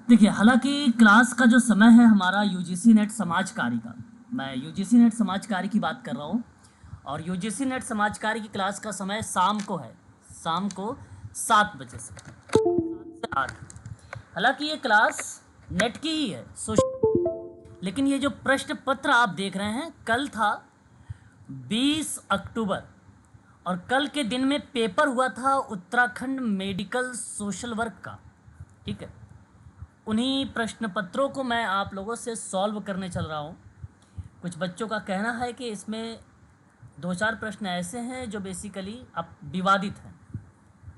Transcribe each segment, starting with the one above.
देखिए, हालांकि क्लास का जो समय है हमारा यूजीसी नेट समाज कार्य का, मैं यूजीसी नेट समाज कार्य की बात कर रहा हूँ। और यूजीसी नेट समाज कार्य की क्लास का समय शाम को है, शाम को 7 बजे से 8। हालांकि ये क्लास नेट की ही है लेकिन ये जो प्रश्न पत्र आप देख रहे हैं, कल था 20 अक्टूबर, और कल के दिन में पेपर हुआ था उत्तराखंड मेडिकल सोशल वर्क का। ठीक है, उन्हीं प्रश्न पत्रों को मैं आप लोगों से सॉल्व करने चल रहा हूँ। कुछ बच्चों का कहना है कि इसमें 2-4 प्रश्न ऐसे हैं जो बेसिकली अब विवादित हैं,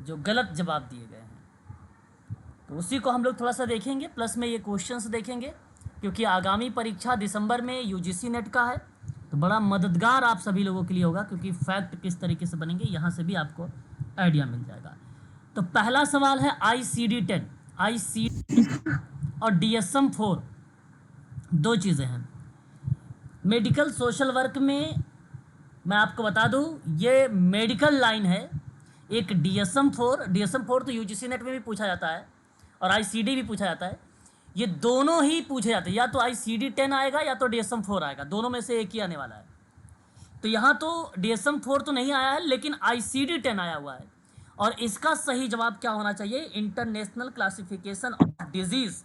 जो गलत जवाब दिए गए हैं, तो उसी को हम लोग थोड़ा सा देखेंगे। प्लस में ये क्वेश्चंस देखेंगे, क्योंकि आगामी परीक्षा दिसंबर में यूजीसी नेट का है, तो बड़ा मददगार आप सभी लोगों के लिए होगा, क्योंकि फैक्ट किस तरीके से बनेंगे यहाँ से भी आपको आइडिया मिल जाएगा। तो पहला सवाल है ICD-10, ICD और DSM-4 दो चीज़ें हैं मेडिकल सोशल वर्क में। मैं आपको बता दूं, ये मेडिकल लाइन है। एक DSM-4 तो यूजीसी नेट में भी पूछा जाता है और ICD भी पूछा जाता है। ये दोनों ही पूछे जाते हैं, या तो ICD-10 आएगा या तो DSM-4 आएगा, दोनों में से एक ही आने वाला है। तो यहाँ तो DSM-4 तो नहीं आया है, लेकिन ICD-10 आया हुआ है। और इसका सही जवाब क्या होना चाहिए? International classification of disease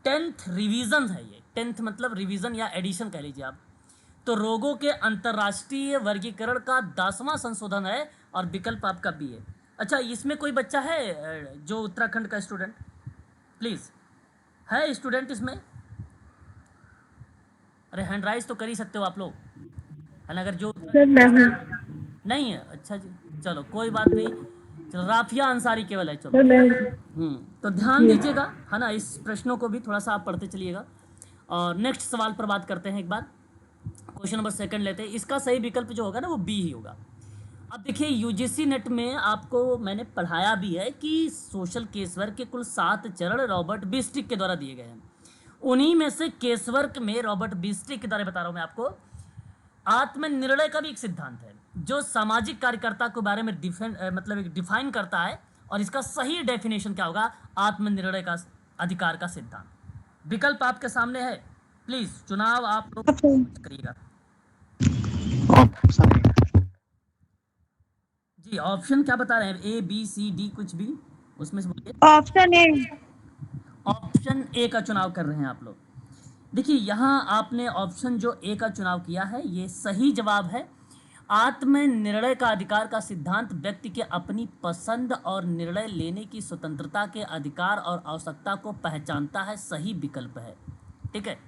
10th revision है। ये 10th मतलब रिवीजन या एडिशन कह लीजिए आप। तो रोगों के अंतर्राष्ट्रीय वर्गीकरण का 10वां संशोधन है, और विकल्प आपका बी है। अच्छा, इसमें कोई बच्चा है जो उत्तराखंड का स्टूडेंट? प्लीज़, है स्टूडेंट इसमें? अरे हैंड राइज तो कर ही सकते हो आप लोग, है ना? अगर जो सर मैं हूँ। नहीं है, अच्छा जी, चलो कोई बात नहीं। चलो, राफिया अंसारी केवल है, चलो। सर मैं हूँ। तो ध्यान जी। दीजिएगा, है ना, इस प्रश्नों को भी थोड़ा सा आप पढ़ते चलिएगा। और नेक्स्ट सवाल पर बात करते हैं एक बार। क्वेश्चन नंबर सेकंड लेते हैं। इसका सही विकल्प जो होगा ना, वो बी ही होगा। अब देखिए, यूजीसी नेट में आपको मैंने पढ़ाया भी है कि सोशल केस वर्क के कुल 7 चरण रॉबर्ट बिस्टिक के द्वारा दिए गए हैं। उन्हीं में से केस वर्क में रॉबर्ट बिस्टिक के द्वारा बता रहा हूं मैं आपको, आत्मनिर्णय का भी एक सिद्धांत है, जो सामाजिक कार्यकर्ता के बारे में मतलब एक डिफाइन करता है। और इसका सही डेफिनेशन क्या होगा? आत्मनिर्णय का अधिकार का सिद्धांत। विकल्प आपके सामने है, प्लीज चुनाव आप लोग करिएगा। जी, ऑप्शन क्या बता रहे हैं? A B C D कुछ भी उसमें से बोलिए। Option A. ऑप्शन ए का चुनाव कर रहे हैं आप लोग। देखिए, यहाँ आपने ऑप्शन जो ए का चुनाव किया है, ये सही जवाब है। आत्मनिर्णय का अधिकार का सिद्धांत व्यक्ति के अपनी पसंद और निर्णय लेने की स्वतंत्रता के अधिकार और आवश्यकता को पहचानता है। सही विकल्प है। ठीक है,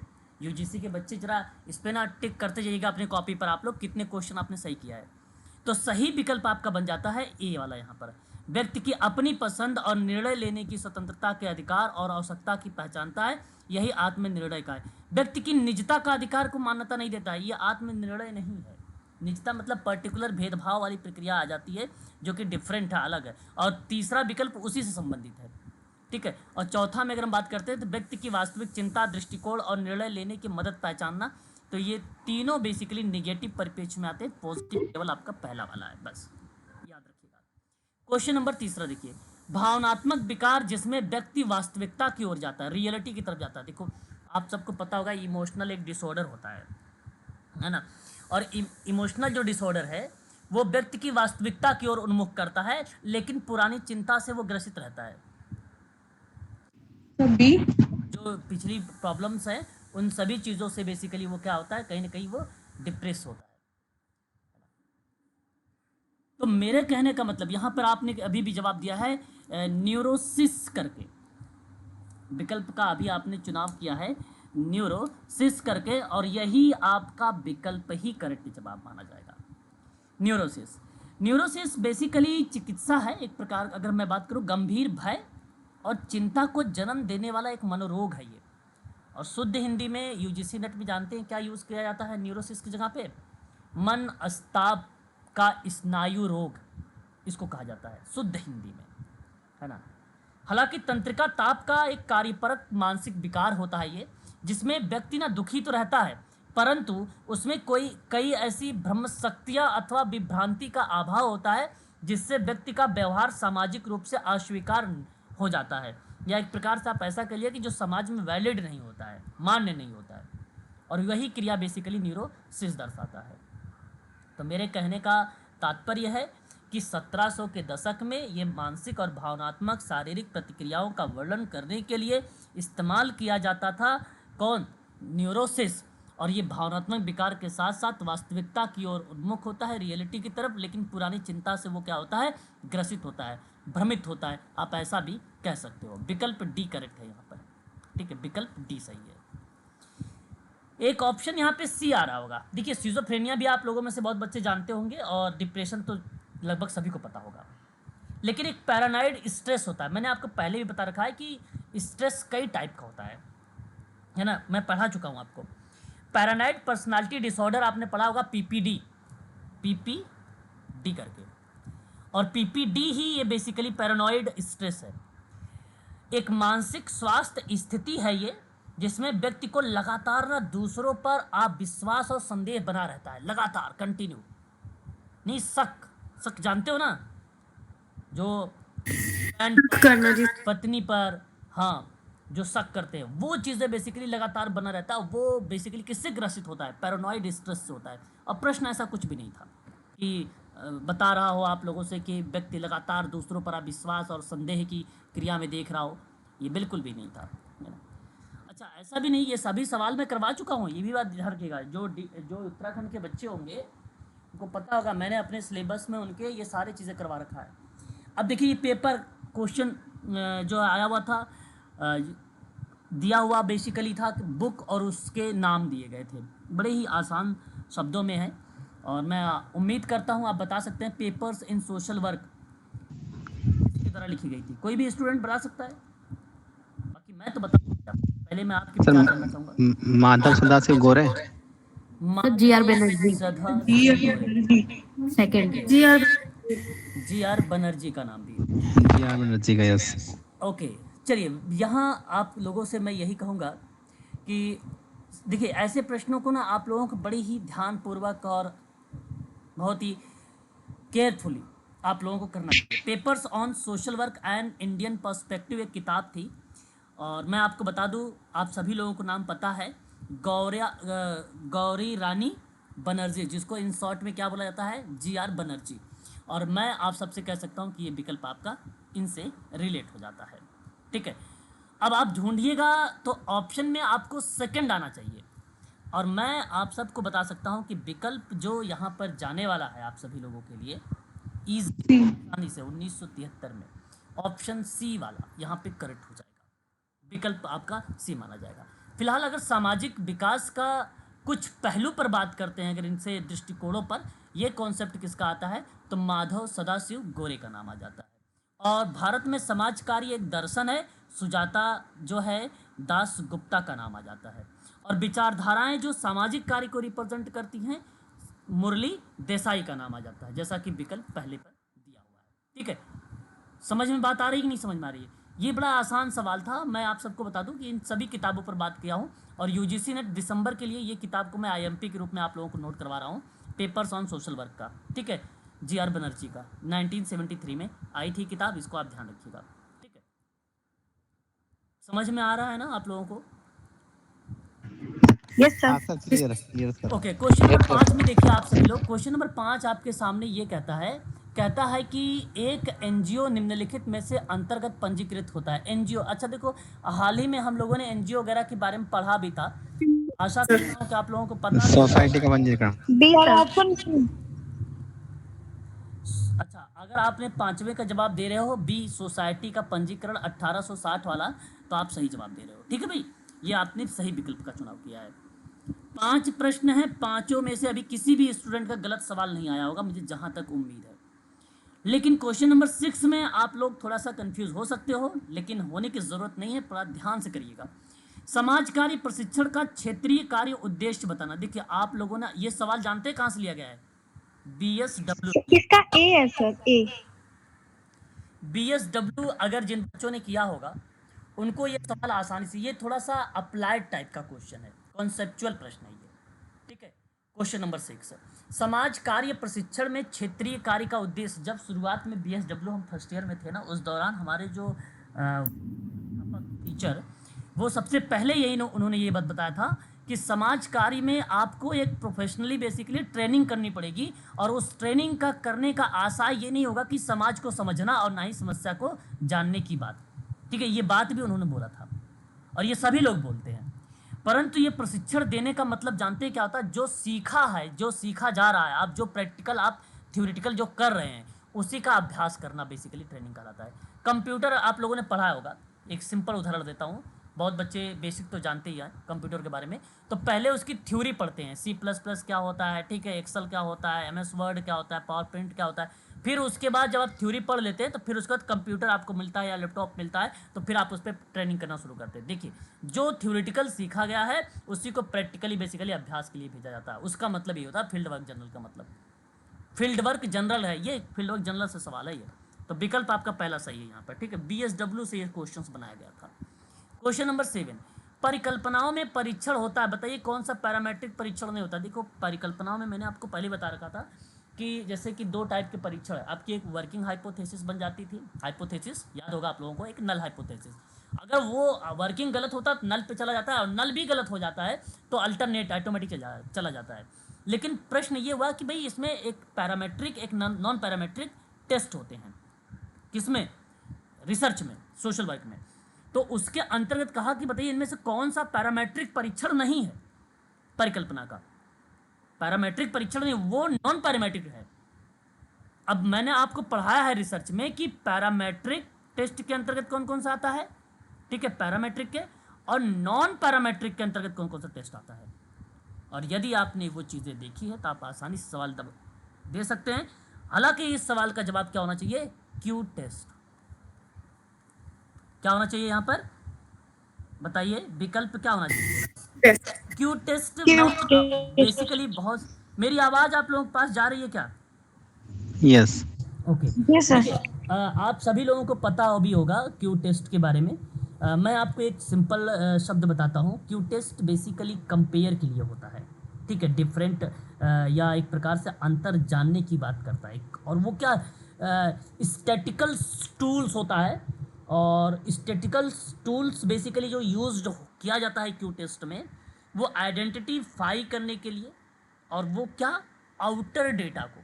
यूजीसी के बच्चे जरा इस पे ना टिक करते जाइएगा अपनी कॉपी पर, आप लोग कितने क्वेश्चन आपने सही किया है। तो सही विकल्प आपका बन जाता है ए वाला। यहाँ पर व्यक्ति की अपनी पसंद और निर्णय लेने की स्वतंत्रता के अधिकार और आवश्यकता की पहचानता है, यही आत्मनिर्णय का है। व्यक्ति की निजता का अधिकार को मान्यता नहीं देता है, ये आत्मनिर्णय नहीं है। निजता मतलब पर्टिकुलर भेदभाव वाली प्रक्रिया आ जाती है, जो कि डिफरेंट है, अलग है। और तीसरा विकल्प उसी से संबंधित है। ठीक है, और चौथा में अगर हम बात करते हैं तो व्यक्ति की वास्तविक चिंता, दृष्टिकोण और निर्णय लेने की मदद पहचानना। तो ये तीनों बेसिकली निगेटिव परिप्रेक्ष्य में आते हैं, पॉजिटिव केवल आपका पहला वाला है, बस याद रखिएगा। क्वेश्चन नंबर तीसरा देखिए, भावनात्मक विकार जिसमें व्यक्ति वास्तविकता की ओर जाता है, रियलिटी की तरफ जाता है। देखो, आप सबको पता होगा इमोशनल एक डिसऑर्डर होता है ना? और इमोशनल जो डिसऑर्डर है वो व्यक्ति की वास्तविकता की ओर उन्मुख करता है, लेकिन पुरानी चिंता से वो ग्रसित रहता है। बी। जो पिछली प्रॉब्लम्स हैं, उन सभी चीज़ों से बेसिकली वो क्या होता है, कहीं ना कहीं वो डिप्रेस होता है। तो मेरे कहने का मतलब, यहाँ पर आपने अभी भी जवाब दिया है न्यूरोसिस करके, विकल्प का अभी आपने चुनाव किया है न्यूरोसिस करके, और यही आपका विकल्प ही करेक्ट जवाब माना जाएगा। न्यूरोसिस, न्यूरोसिस बेसिकली चिकित्सा है एक प्रकार, अगर मैं बात करूँ, गंभीर भय और चिंता को जन्म देने वाला एक मनोरोग है ये। और शुद्ध हिंदी में यूजीसी नेट में जानते हैं क्या यूज़ किया जाता है न्यूरोसिस की जगह पे? मन अस्ताप का स्नायु रोग, इसको कहा जाता है शुद्ध हिंदी में, है ना? हालांकि तंत्रिका ताप का एक कार्यपरक मानसिक विकार होता है ये, जिसमें व्यक्ति ना दुखी तो रहता है, परंतु उसमें कई ऐसी भ्रम शक्तियाँ अथवा विभ्रांति का अभाव होता है, जिससे व्यक्ति का व्यवहार सामाजिक रूप से अस्वीकार हो जाता है। या एक प्रकार से आप ऐसा कहिए कि जो समाज में वैलिड नहीं होता है, मान्य नहीं होता है, और वही क्रिया बेसिकली न्यूरोसिस दर्शाता है। तो मेरे कहने का तात्पर्य है कि 1700 के दशक में ये मानसिक और भावनात्मक शारीरिक प्रतिक्रियाओं का वर्णन करने के लिए इस्तेमाल किया जाता था। कौन? न्यूरोसिस। और ये भावनात्मक विकार के साथ साथ वास्तविकता की ओर उन्मुख होता है, रियलिटी की तरफ, लेकिन पुरानी चिंता से वो क्या होता है? ग्रसित होता है, भ्रमित होता है। आप ऐसा भी कह सकते हो। विकल्प डी करेक्ट है यहाँ पर, ठीक है, विकल्प डी सही है। एक ऑप्शन यहाँ पे सी आ रहा होगा। देखिए, सिजोफ्रेनिया भी आप लोगों में से बहुत बच्चे जानते होंगे, और डिप्रेशन तो लगभग सभी को पता होगा। लेकिन एक पैरानाइड स्ट्रेस होता है। मैंने आपको पहले भी बता रखा है कि स्ट्रेस कई टाइप का होता है ना, मैं पढ़ा चुका हूँ आपको। पैरानाइड पर्सनालिटी डिसऑर्डर आपने पढ़ा होगा, पीपीडी, पीपीडी करके, और पीपीडी ही ये बेसिकली पैरानॉइड स्ट्रेस है। एक मानसिक स्वास्थ्य स्थिति है ये, जिसमें व्यक्ति को लगातार ना दूसरों पर अविश्वास और संदेह बना रहता है, लगातार, कंटिन्यू। नहीं, शक जानते हो ना, जो करना जी। पत्नी पर, हाँ, जो शक करते हैं, वो चीज़ें बेसिकली लगातार बना रहता है। वो बेसिकली किससे ग्रसित होता है? पैरानॉइड स्ट्रेस से होता है। और प्रश्न ऐसा कुछ भी नहीं था कि बता रहा हो आप लोगों से कि व्यक्ति लगातार दूसरों पर अविश्वास और संदेह की क्रिया में देख रहा हो, ये बिल्कुल भी नहीं था, है ना। अच्छा, ऐसा भी नहीं, ये सभी सवाल मैं करवा चुका हूँ, ये भी बात ध्यान रखिएगा। जो उत्तराखंड के बच्चे होंगे उनको पता होगा, मैंने अपने सिलेबस में उनके ये सारी चीज़ें करवा रखा है। अब देखिए, ये पेपर क्वेश्चन जो आया हुआ था, दिया हुआ बेसिकली था कि बुक और उसके नाम दिए गए थे, बड़े ही आसान शब्दों में है, और मैं उम्मीद करता हूँ आप बता सकते हैं। पेपर्स इन सोशल वर्क इसकी तरह लिखी गई थी, कोई भी स्टूडेंट बता सकता है। बाकी मैं तो बता, पहले मैं आपके विचार जानना चाहूँगा। माधव सदाशिव गोरे, G.R.. Banerjee second. G.R.. Banerjee का नाम भी। जी.आर. बनर्जी का, यस। ओके, चलिए, यहाँ आप लोगों से मैं यही कहूँगा कि देखिए, ऐसे प्रश्नों को ना आप लोगों को बड़ी ही ध्यानपूर्वक और बहुत ही केयरफुली आप लोगों को करना चाहिए। Papers on social work and Indian perspective एक किताब थी, और मैं आपको बता दूं, आप सभी लोगों को नाम पता है, गौरी रानी बनर्जी, जिसको इन शॉर्ट में क्या बोला जाता है? जी.आर. बनर्जी। और मैं आप सबसे कह सकता हूँ कि ये विकल्प आपका इनसे रिलेट हो जाता है, ठीक है। अब आप ढूंढिएगा तो ऑप्शन में आपको सेकंड आना चाहिए, और मैं आप सबको बता सकता हूँ कि विकल्प जो यहाँ पर जाने वाला है आप सभी लोगों के लिए आसानी से 1973 में, ऑप्शन सी वाला यहाँ पे करेक्ट हो जाएगा। विकल्प आपका सी माना जाएगा। फिलहाल अगर सामाजिक विकास का कुछ पहलू पर बात करते हैं, अगर इनसे दृष्टिकोणों पर, यह कॉन्सेप्ट किसका आता है? तो माधव सदाशिव गोरे का नाम आ जाता है। और भारत में समाज कार्य एक दर्शन है, सुजाता जो है दास गुप्ता का नाम आ जाता है। और विचारधाराएं जो सामाजिक कार्य को रिप्रेजेंट करती हैं, मुरली देसाई का नाम आ जाता है, जैसा कि विकल्प पहले पर दिया हुआ है, ठीक है। समझ में बात आ रही है कि नहीं समझ में आ रही है? ये बड़ा आसान सवाल था। मैं आप सबको बता दूं कि इन सभी किताबों पर बात किया हूँ, और यूजीसी ने दिसंबर के लिए ये किताब को मैं आईएमपी के रूप में आप लोगों को नोट करवा रहा हूँ, पेपर्स ऑन सोशल वर्क का, ठीक है, जी.आर. बनर्जी का, 1973 में आई थी किताब, इसको आप ध्यान रखिएगा, ठीक है। समझ में आ रहा है ना आप लोगों को? Yes sir. Okay, question number 5 में देखिए आप सभी लोग, क्वेश्चन नंबर 5 आपके सामने ये कहता है कि एक एनजीओ निम्नलिखित में से अंतर्गत पंजीकृत होता है। एनजीओ, अच्छा देखो, हाल ही में हम लोगों ने एनजीओ वगैरह के बारे में पढ़ा भी था, आशा करता हूँ कि आप लोगों को पता है। सोसाइटी का पंजीकरण। अच्छा, अगर आपने 5वें का जवाब दे रहे हो, बी सोसाइटी का पंजीकरण 1860 वाला, तो आप सही जवाब दे रहे हो, ठीक है भाई, ये आपने सही विकल्प का चुनाव किया है। 5 प्रश्न हैं, पांचों में से अभी किसी भी स्टूडेंट का गलत सवाल नहीं आया होगा, मुझे जहां तक उम्मीद है। लेकिन क्वेश्चन नंबर 6 में आप लोग थोड़ा सा कंफ्यूज हो सकते हो, लेकिन होने की जरूरत नहीं है, थोड़ा ध्यान से करिएगा। समाज कार्य प्रशिक्षण का क्षेत्रीय कार्य उद्देश्य बताना। देखिए, आप लोगों ने ये सवाल जानते हैं कहां से लिया गया है? BSW। इसका ए है सर, ए। BSW अगर जिन बच्चों ने किया होगा उनको ये सवाल आसानी से, ये थोड़ा सा अप्लाइड टाइप का क्वेश्चन है, कॉन्सेप्चुअल प्रश्न है ये, ठीक है। क्वेश्चन नंबर 6, समाज कार्य प्रशिक्षण में क्षेत्रीय कार्य का उद्देश्य। जब शुरुआत में BSW हम फर्स्ट ईयर में थे ना, उस दौरान हमारे जो टीचर, वो सबसे पहले यही उन्होंने ये बात बताया था कि समाज कार्य में आपको एक प्रोफेशनली बेसिकली ट्रेनिंग करनी पड़ेगी, और उस ट्रेनिंग का करने का आशय ये नहीं होगा कि समाज को समझना और ना ही समस्या को जानने की बात, ठीक है, ये बात भी उन्होंने बोला था और ये सभी लोग बोलते हैं। परंतु ये प्रशिक्षण देने का मतलब जानते हैं क्या होता है? जो सीखा है, जो सीखा जा रहा है, आप जो प्रैक्टिकल, आप थ्योरेटिकल जो कर रहे हैं, उसी का अभ्यास करना बेसिकली ट्रेनिंग कहलाता है। कंप्यूटर आप लोगों ने पढ़ा होगा, एक सिंपल उदाहरण देता हूँ, बहुत बच्चे बेसिक तो जानते ही हैं कंप्यूटर के बारे में। तो पहले उसकी थ्योरी पढ़ते हैं, C++ क्या होता है, ठीक है, एक्सेल क्या होता है, MS वर्ड क्या होता है, पावर पॉइंट क्या होता है। फिर उसके बाद जब आप थ्योरी पढ़ लेते हैं तो फिर उसके बाद कंप्यूटर आपको मिलता है या लैपटॉप मिलता है, तो फिर आप उस पर ट्रेनिंग करना शुरू करते हैं। देखिए, जो थ्योरेटिकल सीखा गया है उसी को प्रैक्टिकली बेसिकली अभ्यास के लिए भेजा जाता है। उसका मतलब ये होता है फील्ड वर्क जनरल का मतलब, फील्ड वर्क जनरल है ये, फील्ड वर्क जनरल से सवाल है ये। तो विकल्प आपका पहला सही है यहाँ पर, ठीक है। BSW से ये क्वेश्चन बनाया गया था। क्वेश्चन नंबर 7, परिकल्पनाओं में परीक्षण होता है, बताइए कौन सा पैरामेट्रिक परीक्षण नहीं होता। देखो, परिकल्पनाओं में मैंने आपको पहले बता रखा था कि जैसे कि 2 टाइप के परीक्षण है। आपकी एक वर्किंग हाइपोथेसिस बन जाती थी, हाइपोथेसिस याद होगा आप लोगों को, एक नल हाइपोथेसिस। अगर वो वर्किंग गलत होता तो नल पे चला जाता है, और नल भी गलत हो जाता है तो अल्टरनेट ऑटोमेटिक चला जाता है। लेकिन प्रश्न ये हुआ कि भाई इसमें एक पैरामेट्रिक, एक नॉन पैरामेट्रिक टेस्ट होते हैं, किसमें? रिसर्च में, सोशल वर्क में। तो उसके अंतर्गत कहा कि बताइए इनमें से कौन सा पैरामेट्रिक परीक्षण नहीं है परिकल्पना का। पैरामेट्रिक परीक्षण नहीं, वो नॉन पैरामेट्रिक है। अब मैंने आपको पढ़ाया है रिसर्च में कि पैरामेट्रिक टेस्ट के अंतर्गत कौन कौन सा आता है, ठीक है, पैरामेट्रिक के, और नॉन पैरामेट्रिक के अंतर्गत कौन कौन सा टेस्ट आता है। और यदि आपने वो चीज़ें देखी है तो आप आसानी से सवाल दे सकते हैं। हालांकि इस सवाल का जवाब क्या होना चाहिए? Q test. क्या होना चाहिए यहाँ पर, बताइए विकल्प क्या होना चाहिए? Q test. बेसिकली बहुत, मेरी आवाज़ आप लोगों के पास जा रही है क्या? यस। Okay, yes sir. आप सभी लोगों को पता भी होगा क्यू टेस्ट के बारे में। मैं आपको एक सिंपल शब्द बताता हूँ। क्यू टेस्ट बेसिकली कंपेयर के लिए होता है, ठीक है, डिफरेंट या एक प्रकार से अंतर जानने की बात करता है। और वो क्या, स्टैटिकल टूल्स होता है, और स्टैटिकल टूल्स बेसिकली जो यूज्ड किया जाता है क्यू टेस्ट में, वो आइडेंटिफाई करने के लिए, और वो क्या, आउटर डेटा को,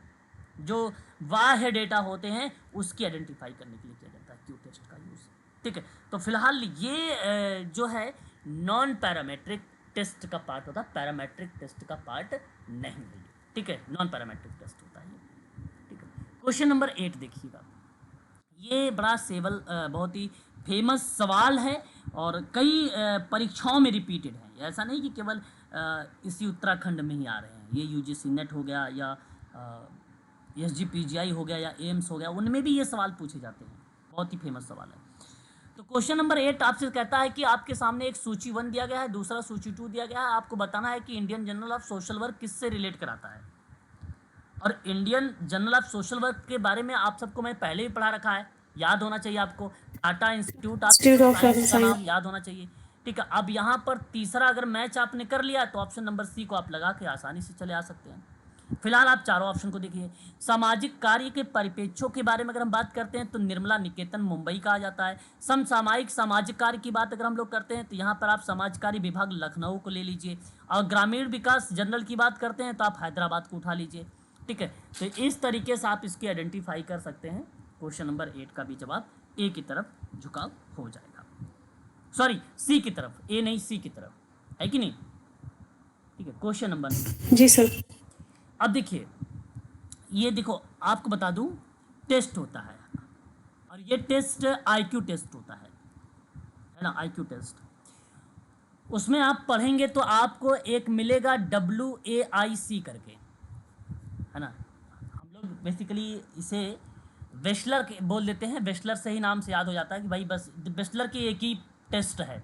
जो बाह्य डेटा होते हैं उसकी आइडेंटिफाई करने के लिए किया जाता है क्यू टेस्ट का यूज़, ठीक है। तो फिलहाल ये जो है नॉन पैरामेट्रिक टेस्ट का पार्ट होता है, पैरामेट्रिक टेस्ट का पार्ट नहीं है, ठीक है, नॉन पैरामेट्रिक टेस्ट होता है, ठीक है। क्वेश्चन नंबर 8 देखिएगा, ये बड़ा बहुत ही फेमस सवाल है और कई परीक्षाओं में रिपीटेड है। ऐसा नहीं कि केवल इसी उत्तराखंड में ही आ रहे हैं, ये UGC नेट हो गया या SGPGI हो गया या एम्स हो गया, उनमें भी ये सवाल पूछे जाते हैं। बहुत ही फेमस सवाल है। तो क्वेश्चन नंबर 8 आपसे कहता है कि आपके सामने एक सूची 1 दिया गया है, दूसरा सूची 2 दिया गया है। आपको बताना है कि Indian journal of social work किससे रिलेट कराता है। और Indian journal of social work के बारे में आप सबको मैं पहले ही पढ़ा रखा है, याद होना चाहिए आपको। टाटा इंस्टीट्यूट ऑफ साइंस का नाम याद होना चाहिए, ठीक है। अब यहाँ पर तीसरा अगर मैच आपने कर लिया तो ऑप्शन नंबर C को आप लगा के आसानी से चले आ सकते हैं। फिलहाल आप चारों ऑप्शन को देखिए। सामाजिक कार्य के परिप्रेक्ष्यों के बारे में अगर हम बात करते हैं तो निर्मला निकेतन मुंबई का आ जाता है। समसामयिक सामाजिक कार्य की बात अगर हम लोग करते हैं तो यहाँ पर आप समाज कार्य विभाग लखनऊ को ले लीजिए, और ग्रामीण विकास जनरल की बात करते हैं तो आप हैदराबाद को उठा लीजिए, ठीक है। तो इस तरीके से आप इसकी आइडेंटिफाई कर सकते हैं। क्वेश्चन नंबर 8 का भी जवाब A की तरफ झुकाव हो जाएगा, सॉरी C की तरफ, A नहीं C की तरफ, है कि नहीं, ठीक है। क्वेश्चन नंबर, जी सर। अब देखिए, ये देखो आपको बता दूं, टेस्ट होता है, और ये टेस्ट IQ टेस्ट होता है ना, IQ टेस्ट। उसमें आप पढ़ेंगे तो आपको एक मिलेगा WAIC करके, है ना। हम लोग बेसिकली इसे वेस्लर बोल देते हैं, वेस्लर से ही नाम से याद हो जाता है कि भाई बस वेस्लर की एक ही टेस्ट है,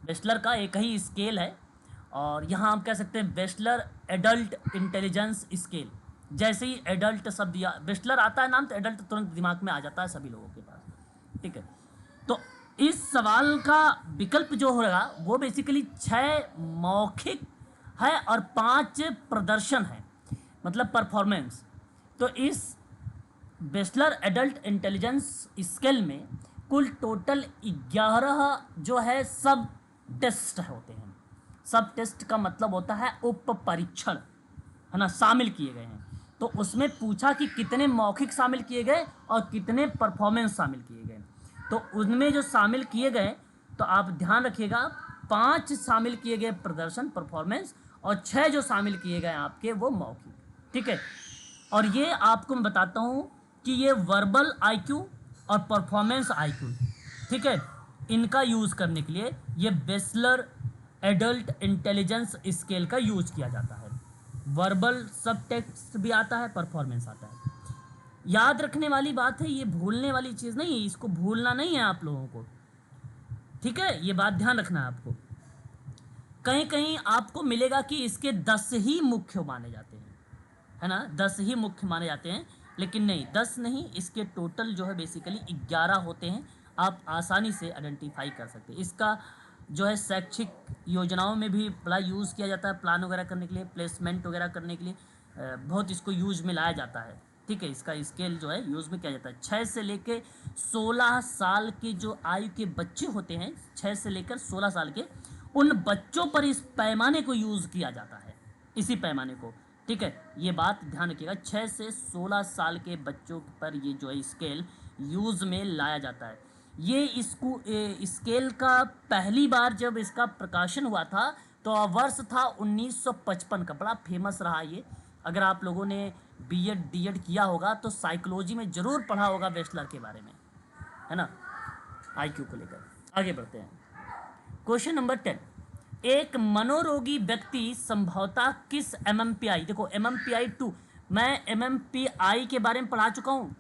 वेस्लर का एक ही स्केल है। और यहाँ हम कह सकते हैं वेस्लर एडल्ट इंटेलिजेंस स्केल। जैसे ही एडल्ट शब्द या वेस्लर आता है नाम तो एडल्ट तुरंत दिमाग में आ जाता है सभी लोगों के पास, ठीक है। तो इस सवाल का विकल्प जो होगा वो बेसिकली 6 मौखिक है और 5 प्रदर्शन है, मतलब परफॉर्मेंस। तो इस वेस्लर एडल्ट इंटेलिजेंस स्केल में कुल टोटल 11 जो है सब टेस्ट होते हैं। सब टेस्ट का मतलब होता है उप परीक्षण, है ना, शामिल किए गए हैं। तो उसमें पूछा कि कितने मौखिक शामिल किए गए और कितने परफॉर्मेंस शामिल किए गए। तो उनमें जो शामिल किए गए, तो आप ध्यान रखिएगा, 5 शामिल किए गए प्रदर्शन परफॉर्मेंस और 6 जो शामिल किए गए आपके वो मौखिक, ठीक है। और ये आपको मैं बताता हूँ कि ये वर्बल आईक्यू और परफॉर्मेंस आईक्यू, ठीक है, इनका यूज़ करने के लिए ये बेसलर एडल्ट इंटेलिजेंस स्केल का यूज किया जाता है। वर्बल सब टेक्स्ट भी आता है, परफॉर्मेंस आता है। याद रखने वाली बात है, ये भूलने वाली चीज़ नहीं है, इसको भूलना नहीं है आप लोगों को, ठीक है, ये बात ध्यान रखना है आपको। कहीं कहीं आपको मिलेगा कि इसके 10 ही मुख्य माने जाते हैं, है ना, 10 ही मुख्य माने जाते हैं, लेकिन नहीं, 10 नहीं, इसके टोटल जो है बेसिकली 11 होते हैं। आप आसानी से आइडेंटिफाई कर सकते हैं। इसका जो है शैक्षिक योजनाओं में भी बड़ा यूज़ किया जाता है, प्लान वगैरह करने के लिए, प्लेसमेंट वगैरह करने के लिए बहुत इसको यूज में लाया जाता है, ठीक है। इसका स्केल जो है यूज़ में किया जाता है। 6 से लेकर 16 साल के जो आयु के बच्चे होते हैं, 6 से लेकर 16 साल के, उन बच्चों पर इस पैमाने को यूज़ किया जाता है, इसी पैमाने को, ठीक है। ये बात ध्यान रखिएगा, 6 से 16 साल के बच्चों पर ये जो है स्केल यूज़ में लाया जाता है। ये इसको स्केल का पहली बार जब इसका प्रकाशन हुआ था तो वर्ष था 1955 का, बड़ा फेमस रहा ये। अगर आप लोगों ने बीएड डीएड किया होगा तो साइकोलॉजी में ज़रूर पढ़ा होगा बेस्लर के बारे में, है ना, आईक्यू को लेकर। आगे बढ़ते हैं। क्वेश्चन नंबर 10, एक मनोरोगी व्यक्ति संभवतः किस MMPI, देखो MMPI 2, मैं MMPI के बारे में पढ़ा चुका हूँ,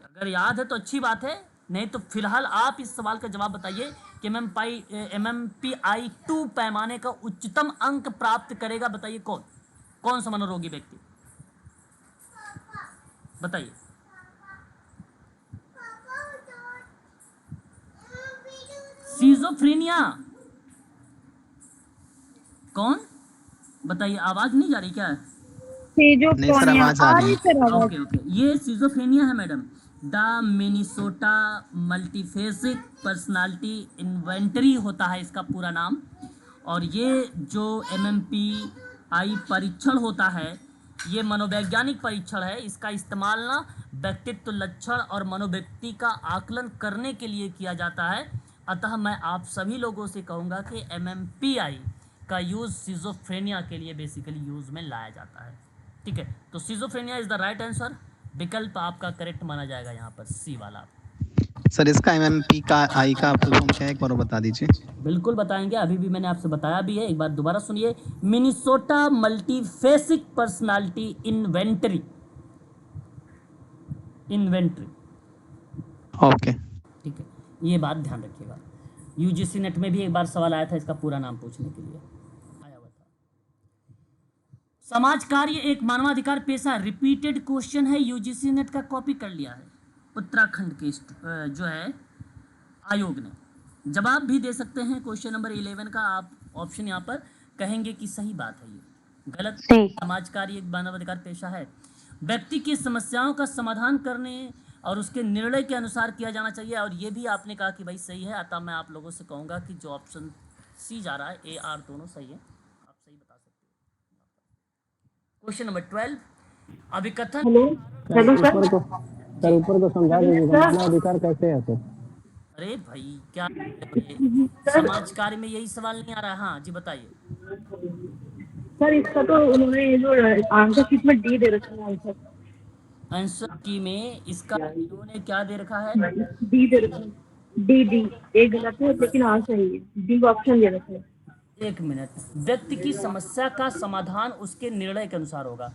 अगर याद है तो अच्छी बात है, नहीं तो फिलहाल आप इस सवाल का जवाब बताइए कि MMPI 2 पैमाने का उच्चतम अंक प्राप्त करेगा, बताइए कौन, कौन सा मनोरोगी व्यक्ति, बताइए। सिजोफ्रेनिया, कौन, बताइए, आवाज नहीं जा रही क्या? नहीं सर, आवाज आ रही है। ओके ओके, ये सिजोफ्रेनिया है madam, the Minnesota multiphasic personality inventory होता है इसका पूरा नाम। और ये जो MMPI परीक्षण होता है, ये मनोवैज्ञानिक परीक्षण है। इसका इस्तेमाल ना व्यक्तित्व लक्षण और मनोव्यक्ति का आकलन करने के लिए किया जाता है। अतः मैं आप सभी लोगों से कहूँगा कि MMPI का यूज़ सिजोफ्रेनिया के लिए बेसिकली यूज़ में लाया जाता है, ठीक है। तो schizophrenia is the right answer, विकल्प आपका करेक्ट माना जाएगा यहाँ पर, सी वाला। सर इसका MMPI का फुल फॉर्म क्या है, एक बार बता दीजिए। बिल्कुल बताएंगे, अभी भी मैंने आपसे बताया भी है, एक बार दोबारा सुनिए, Minnesota multiphasic personality inventory, inventory, okay, ठीक है, ये बात ध्यान रखिएगा। UGC नेट में भी एक बार सवाल आया था इसका पूरा नाम पूछने के लिए, आया हुआ था। समाज कार्य एक मानवाधिकार पेशा, रिपीटेड क्वेश्चन है, UGC नेट का कॉपी कर लिया है उत्तराखंड के जो है आयोग ने। जवाब भी दे सकते हैं क्वेश्चन नंबर 11 का, आप ऑप्शन यहाँ पर कहेंगे कि सही बात है, ये गलत। समाज कार्य एक मानवाधिकार पेशा है, व्यक्ति की समस्याओं का समाधान करने और उसके निर्णय के अनुसार किया जाना चाहिए, और ये भी आपने कहा कि भाई सही है। अतः मैं आप लोगों से कहूँगा कि जो ऑप्शन सी जा रहा है, AR दोनों सही है, आप सही बता सकते हो। क्वेश्चन नंबर 12, अभिकथन, हेलो सर, ऊपर को समझा दीजिए, मानवाधिकार कैसे है सर? अरे भाई क्या समाज कार्य में यही सवाल नहीं आ रहा है? हाँ जी बताइए सर। इसका तो उन्होंने जो आंसर शीट में डी दे रखा है, आंसर आंसर की में इसका इन्होंने क्या दे रखा है? डी दे रखा है, डी एक गलत है लेकिन आर सही है, डी का ऑप्शन दे रखा है। एक मिनट, व्यक्ति की समस्या का समाधान उसके निर्णय के अनुसार होगा।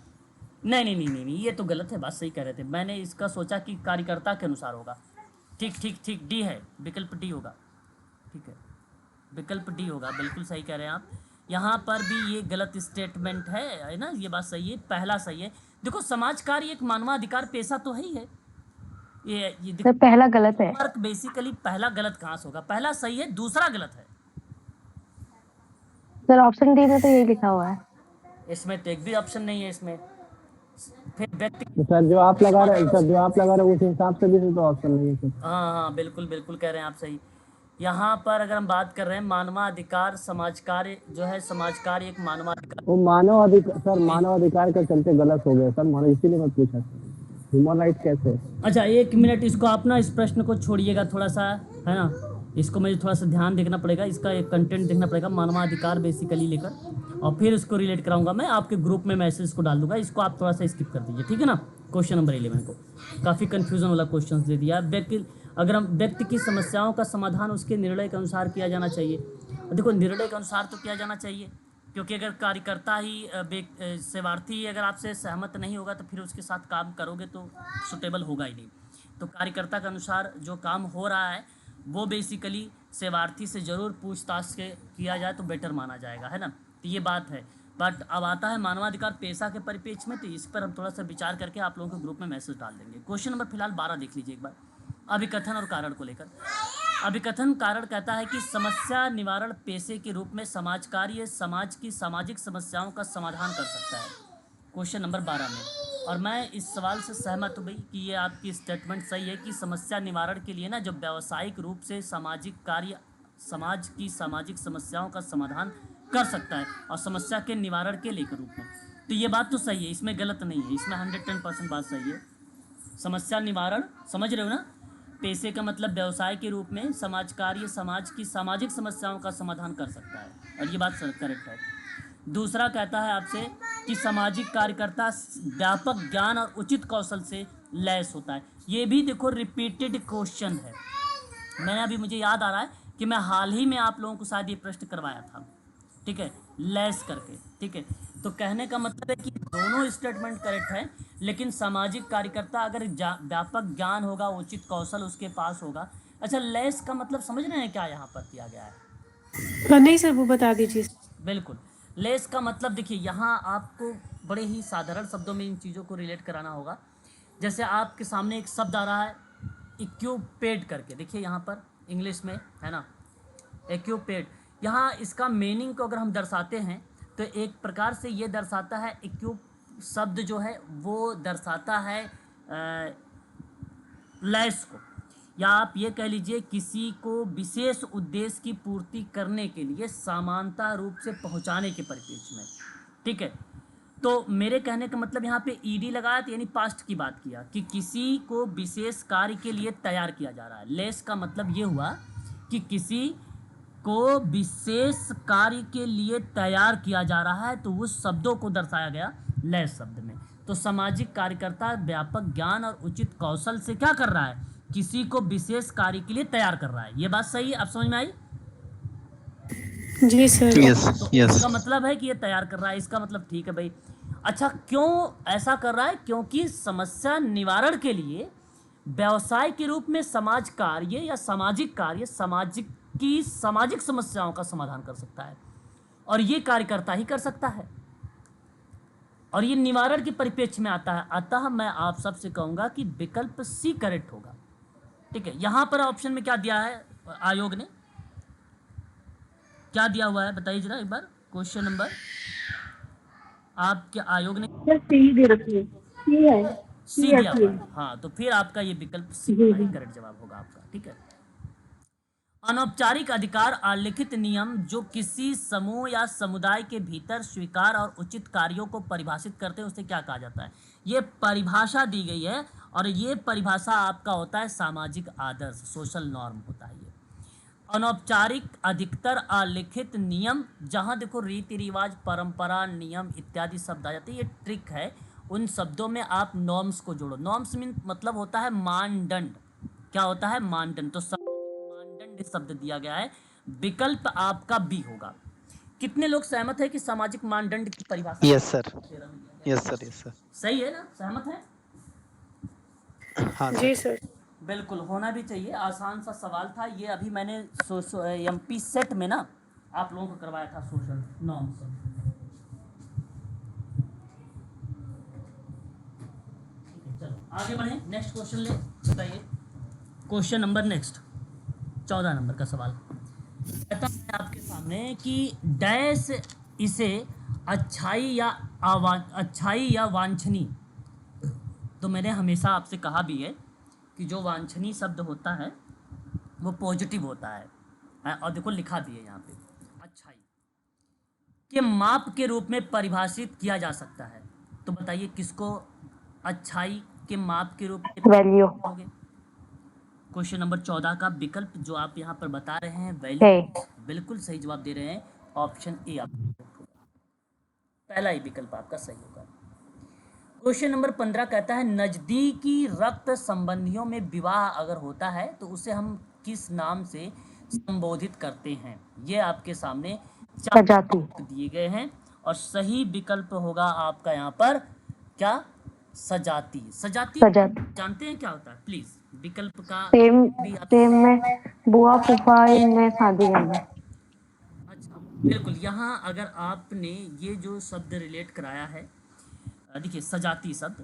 नहीं नहीं नहीं नहीं नहीं, ये तो गलत है, बात सही कह रहे थे, मैंने इसका सोचा कि कार्यकर्ता के अनुसार होगा। ठीक ठीक ठीक, डी है, विकल्प डी होगा, ठीक है, विकल्प डी होगा, बिल्कुल सही कह रहे हैं आप। यहाँ पर भी ये गलत स्टेटमेंट है ना, ये बात सही है, पहला सही है। देखो समाज कार्य एक मानवाधिकार पेशा तो है ही है, ये सर पहला गलत है मार्क बेसिकली पहला गलत कहाँ से होगा? पहला सही है, दूसरा गलत है। सर, ऑप्शन डी में तो यही लिखा हुआ है। इसमें तो एक भी ऑप्शन नहीं है इसमें, फिर व्यक्ति, तो सर जो आप लगा रहे हैं, सर जो आप लगा रहे हैं उस हिसाब से भी तो ऑप्शन नहीं है सर। हाँ हाँ बिल्कुल बिल्कुल कह रहे हैं आप सही। यहाँ पर अगर हम बात कर रहे हैं मानवाधिकार समाज कार्य जो है, समाज कार्य एक मानवाधिकार। वो मानव अधिकार सर, मानव अधिकार के चलते गलत हो गया सर, मानो इसीलिए मैं पूछा सर, ह्यूमन राइट कैसे। अच्छा एक मिनट, इसको आप ना इस प्रश्न को छोड़िएगा थोड़ा सा, है ना, इसको मुझे थोड़ा सा ध्यान देखना पड़ेगा, इसका एक कंटेंट देखना पड़ेगा, मानवाधिकार बेसिकली लेकर, और फिर इसको रिलेट कराऊंगा मैं आपके ग्रुप में, मैसेज को डाल दूंगा, इसको आप थोड़ा सा स्किप कर दीजिए, ठीक है ना। क्वेश्चन नंबर 11 को काफ़ी कन्फ्यूजन वाला क्वेश्चन दे दिया। व्यक्ति, अगर हम व्यक्ति की समस्याओं का समाधान उसके निर्णय के अनुसार किया जाना चाहिए। देखो निर्णय के अनुसार तो किया जाना चाहिए, क्योंकि अगर कार्यकर्ता ही सेवार्थी अगर आपसे सहमत नहीं होगा तो फिर उसके साथ काम करोगे तो सुटेबल होगा ही नहीं। तो कार्यकर्ता के अनुसार जो काम हो रहा है वो बेसिकली सेवार्थी से ज़रूर पूछताछ के किया जाए तो बेटर माना जाएगा, है ना। तो ये बात है। बट अब आता है मानवाधिकार पेशा के परिप्रेक्ष्य में, तो इस पर हम थोड़ा सा विचार करके आप लोगों के ग्रुप में मैसेज डाल देंगे। क्वेश्चन नंबर फिलहाल 12 देख लीजिए एक बार, अभिकथन और कारण को लेकर। अभिकथन कारण कहता है कि समस्या निवारण पेशे के रूप में समाज कार्य समाज की सामाजिक समस्याओं का समाधान कर सकता है, क्वेश्चन नंबर 12 में। और मैं इस सवाल से सहमत हूँ भाई कि ये आपकी स्टेटमेंट सही है कि समस्या निवारण के लिए ना जो व्यावसायिक रूप से सामाजिक कार्य समाज की सामाजिक समस्याओं का समाधान कर सकता है और समस्या के निवारण के लेकर रूप में, तो ये बात तो सही है, इसमें गलत नहीं है, इसमें 110% बात सही है। समस्या निवारण समझ रहे हो ना, पेशे का मतलब व्यवसाय के रूप में समाज कार्य समाज की सामाजिक समस्याओं का समाधान कर सकता है, और ये बात करेक्ट है। दूसरा कहता है आपसे कि सामाजिक कार्यकर्ता व्यापक ज्ञान और उचित कौशल से लैस होता है। ये भी देखो रिपीटेड क्वेश्चन है, मैंने अभी मुझे याद आ रहा है कि मैं हाल ही में आप लोगों को शायद ये प्रश्न करवाया था, ठीक है, लैस करके, ठीक है। तो कहने का मतलब है कि दोनों स्टेटमेंट करेक्ट है, लेकिन सामाजिक कार्यकर्ता अगर व्यापक ज्ञान होगा उचित कौशल उसके पास होगा। अच्छा लैस का मतलब समझ रहे हैं क्या यहाँ पर किया गया है? नहीं सर, वो बता दीजिए। बिल्कुल, लेस का मतलब देखिए यहाँ आपको बड़े ही साधारण शब्दों में इन चीज़ों को रिलेट कराना होगा। जैसे आपके सामने एक शब्द आ रहा है इक्यूपेड करके, देखिए यहाँ पर इंग्लिश में है ना इक्यूपेड, यहाँ इसका मीनिंग को अगर हम दर्शाते हैं तो एक प्रकार से ये दर्शाता है, इक्यूप शब्द जो है वो दर्शाता है लैस को, या आप ये कह लीजिए किसी को विशेष उद्देश्य की पूर्ति करने के लिए समानता रूप से पहुंचाने के परिप्रेक्ष्य में, ठीक है। तो मेरे कहने का मतलब यहाँ पे ईडी लगाया तो यानी पास्ट की बात किया कि किसी को विशेष कार्य के लिए तैयार किया जा रहा है। लेस का मतलब ये हुआ कि किसी को विशेष कार्य के लिए तैयार किया जा रहा है, तो उस शब्दों को दर्शाया गया लेस शब्द में। तो सामाजिक कार्यकर्ता व्यापक ज्ञान और उचित कौशल से क्या कर रहा है, किसी को विशेष कार्य के लिए तैयार कर रहा है। ये बात सही है, आप समझ में आई? जी सर। यस तो यस इसका मतलब है कि ये तैयार कर रहा है, इसका मतलब ठीक है भाई। अच्छा क्यों ऐसा कर रहा है? क्योंकि समस्या निवारण के लिए व्यवसाय के रूप में समाज कार्य या सामाजिक कार्य सामाजिक समस्याओं का समाधान कर सकता है, और ये कार्यकर्ता ही कर सकता है, और ये निवारण के परिप्रेक्ष्य में आता है। अतः मैं आप सबसे कहूंगा कि विकल्प सी करेक्ट होगा, ठीक है। यहां पर ऑप्शन में क्या दिया है आयोग ने, क्या दिया हुआ है बताइए जरा एक बार। क्वेश्चन नंबर आपके आयोग ने सर सी दे रखी है, सी है, सी दिया हुआ है, हाँ, तो फिर आपका ये विकल्प सी जी, ही जी। करेक्ट जवाब होगा आपका, ठीक है। अनौपचारिक अधिकार अलिखित नियम जो किसी समूह या समुदाय के भीतर स्वीकार और उचित कार्यों को परिभाषित करते हैं उसे क्या कहा जाता है? ये परिभाषा दी गई है, और ये परिभाषा आपका होता है सामाजिक आदर्श, सोशल नॉर्म होता है ये। अनौपचारिक अधिकतर अलिखित नियम, जहाँ देखो रीति रिवाज परंपरा नियम इत्यादि शब्द आ जाते हैं, ये ट्रिक है, उन शब्दों में आप नॉर्म्स को जोड़ो। नॉर्म्स मीन मतलब होता है मानदंड, क्या होता है मानदंड, तो मानदंड शब्द दिया गया है, विकल्प आपका बी होगा। कितने लोग सहमत है कि सामाजिक मानदंड की परिभाषा yes sir yes sir yes sir सही है ना, सहमत है? हाँ जी सर सर। बिल्कुल होना भी चाहिए, आसान सा सवाल था ये, अभी मैंने एमपी सेट में ना आप लोगों को करवाया था सोशल नॉर्म्स। चलो आगे बढ़े, नेक्स्ट क्वेश्चन ले बताइए। क्वेश्चन नंबर नेक्स्ट 14 नंबर का सवाल कहता है आपके सामने कि डैश इसे अच्छाई या वांछनीय तो मैंने हमेशा आपसे कहा भी है कि जो वांछनीय शब्द होता है वो पॉजिटिव होता है। और देखो लिखा भी है यहाँ पे, अच्छाई के माप के रूप में परिभाषित किया जा सकता है। तो बताइए किसको अच्छाई के माप के रूप में वैल्यू क्वेश्चन नंबर 14 का विकल्प जो आप यहाँ पर बता रहे हैं वैल्यू, बिल्कुल सही जवाब दे रहे हैं, ऑप्शन ए आपका पहला ही विकल्प आपका सही होगा। क्वेश्चन नंबर 15 कहता है नजदीकी रक्त संबंधियों में विवाह अगर होता है तो उसे हम किस नाम से संबोधित करते हैं। ये आपके सामने चार सजाती दिए गए हैं और सही विकल्प होगा आपका यहाँ पर क्या, सजाती। सजाती सजाती जानते हैं क्या होता है प्लीज, विकल्प का सेम भी आप... सेम में बुआ फूफा ने शादी करना। अच्छा बिल्कुल, यहाँ अगर आपने ये जो शब्द रिलेट कराया है, देखिए सजाती शब्द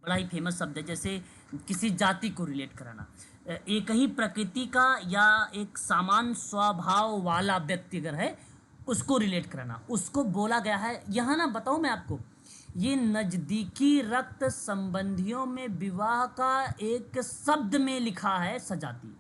बड़ा ही फेमस शब्द है। जैसे किसी जाति को रिलेट कराना, एक ही प्रकृति का या एक समान स्वभाव वाला व्यक्ति अगर है उसको रिलेट कराना, उसको बोला गया है। यहाँ ना बताऊँ मैं आपको, ये नज़दीकी रक्त संबंधियों में विवाह का एक शब्द में लिखा है सजाती,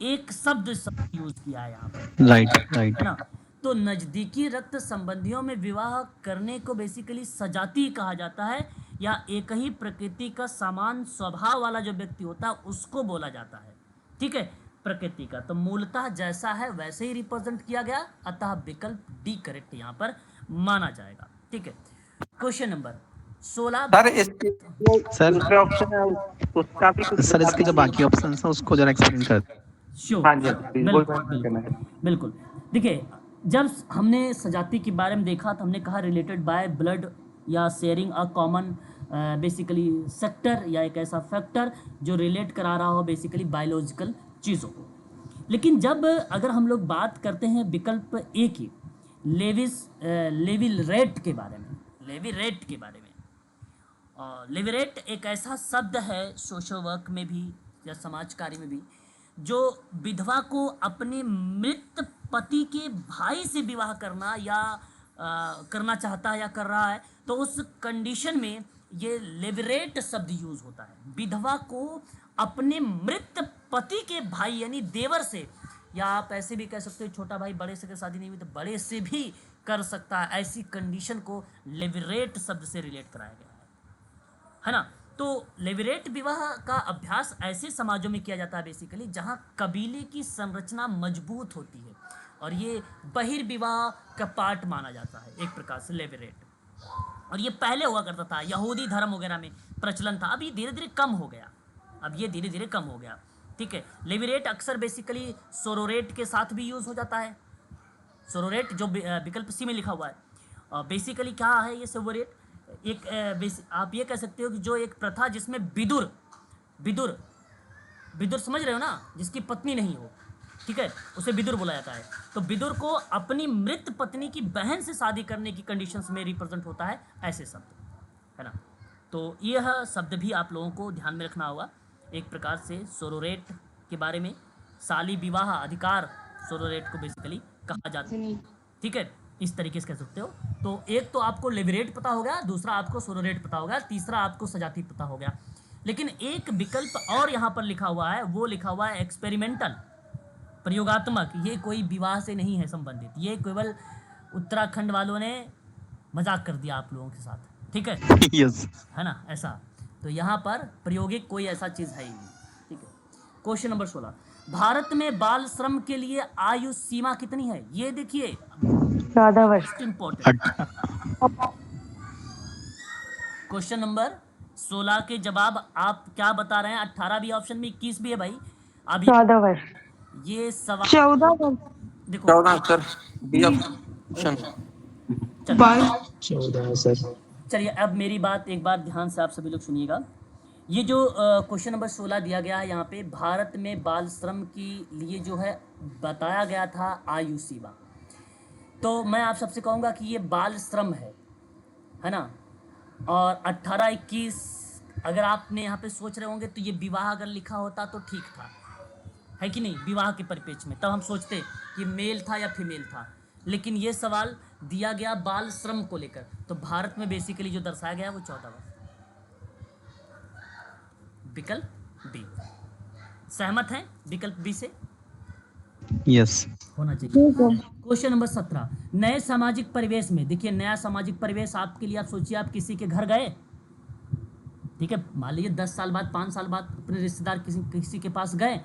एक शब्द यूज किया है यहाँ पर, राइट राइट। है ना। तो नज़दीकी रक्त संबंधियों में विवाह करने को बेसिकली सजाती कहा जाता है, या एक ही प्रकृति का समान स्वभाव वाला जो व्यक्ति होता है उसको बोला जाता है। ठीक है, प्रकृति का तो मूलतः जैसा है वैसे ही रिप्रेजेंट किया गया, अतः विकल्प डी करेक्ट यहाँ पर माना जाएगा। ठीक है, क्वेश्चन नंबर 16 सर इसके दूसरे ऑप्शन है उसका भी कुछ सर इसके जो बाकी ऑप्शन है उसको जरा एक्सप्लेन कर। श्योर, हाँ जी बिल्कुल। देखिए जब हमने सजाती के बारे में देखा तो हमने कहा रिलेटेड बाय ब्लड या sharing a common basically sector, या एक ऐसा फैक्टर जो रिलेट करा रहा हो बेसिकली बायोलॉजिकल चीज़ों को। लेकिन जब अगर हम लोग बात करते हैं विकल्प ए की, लेविरेट के बारे में, लेविरेट एक ऐसा शब्द है सोशल वर्क में भी या समाज कार्य में भी, जो विधवा को अपने मृत पति के भाई से विवाह करना या करना चाहता है या कर रहा है, तो उस कंडीशन में ये लेविरेट शब्द यूज होता है। विधवा को अपने मृत पति के भाई यानी देवर से, या आप ऐसे भी कह सकते हो छोटा भाई बड़े से शादी नहीं हुई तो बड़े से भी कर सकता है, ऐसी कंडीशन को लेविरेट शब्द से रिलेट कराया गया है ना। तो लेविरेट विवाह का अभ्यास ऐसे समाजों में किया जाता है बेसिकली जहां कबीले की संरचना मजबूत होती है, और ये बहिर्विवाह का पार्ट माना जाता है एक प्रकार से लेविरेट। और ये पहले हुआ करता था, यहूदी धर्म वगैरह में प्रचलन था, अब ये धीरे धीरे कम हो गया। ठीक है, लेविरेट अक्सर बेसिकली सोरोरेट के साथ भी यूज हो जाता है। सोरोरेट जो विकल्प सी में लिखा हुआ है, बेसिकली क्या है ये सोरोरेट, एक आप ये कह सकते हो कि जो एक प्रथा जिसमें विदुर समझ रहे हो ना, जिसकी पत्नी नहीं हो, ठीक है, उसे विदुर बोला जाता है। तो विदुर को अपनी मृत पत्नी की बहन से शादी करने की कंडीशंस में रिप्रेजेंट होता है ऐसे शब्द, है ना। तो यह शब्द भी आप लोगों को ध्यान में रखना होगा। एक प्रकार से सोरोरेट के बारे में, शाली विवाह अधिकार सोरोरेट को बेसिकली कहा जाता है। ठीक है, इस तरीके से कह सकते हो। तो एक तो आपको लेविरेट पता हो गया, दूसरा आपको सोरोरेट पता हो गया, तीसरा आपको सजाती पता हो गया। लेकिन एक विकल्प और यहाँ पर लिखा हुआ है, वो लिखा हुआ है एक्सपेरिमेंटल, प्रयोगात्मक। ये कोई विवाह से नहीं है संबंधित, ये केवल उत्तराखंड वालों ने मजाक कर दिया आप लोगों के साथ, ठीक है। यस, है ना, ऐसा। तो यहाँ पर प्रायोगिक कोई ऐसा चीज़ है ही नहीं। ठीक है, क्वेश्चन नंबर 16, भारत में बाल श्रम के लिए आयु सीमा कितनी है? ये देखिए 14 वर्ष। इम्पोर्टेंट क्वेश्चन नंबर 16 के जवाब आप क्या बता रहे हैं? 18 भी ऑप्शन में, 21 भी है भाई। अब 14 वर्ष। ये सवाल 14 वर्ष। देखो 14 सर बी ऑप्शन। 14 सर। चलिए अब मेरी बात एक बार ध्यान से आप सभी लोग सुनिएगा। ये जो क्वेश्चन नंबर 16 दिया गया है यहाँ पे, भारत में बाल श्रम के लिए जो है बताया गया था आयु सीमा। तो मैं आप सबसे कहूँगा कि ये बाल श्रम है ना। और 18-21 अगर आपने यहाँ पे सोच रहे होंगे तो ये विवाह अगर लिखा होता तो ठीक था, है कि नहीं, विवाह के परिप्रेक्ष्य में, तब हम सोचते कि मेल था या फीमेल था। लेकिन ये सवाल दिया गया बाल श्रम को लेकर, तो भारत में बेसिकली जो दर्शाया गया है वो 14 वर्ष। विकल्प बी। सहमत हैं विकल्प बी से? यस। होना चाहिए। क्वेश्चन नंबर 17, नए सामाजिक परिवेश में, देखिए नया सामाजिक परिवेश आपके लिए, आप सोचिए आप किसी के घर गए, ठीक है, मान लीजिए 10 साल बाद 5 साल बाद अपने रिश्तेदार किसी के पास गए,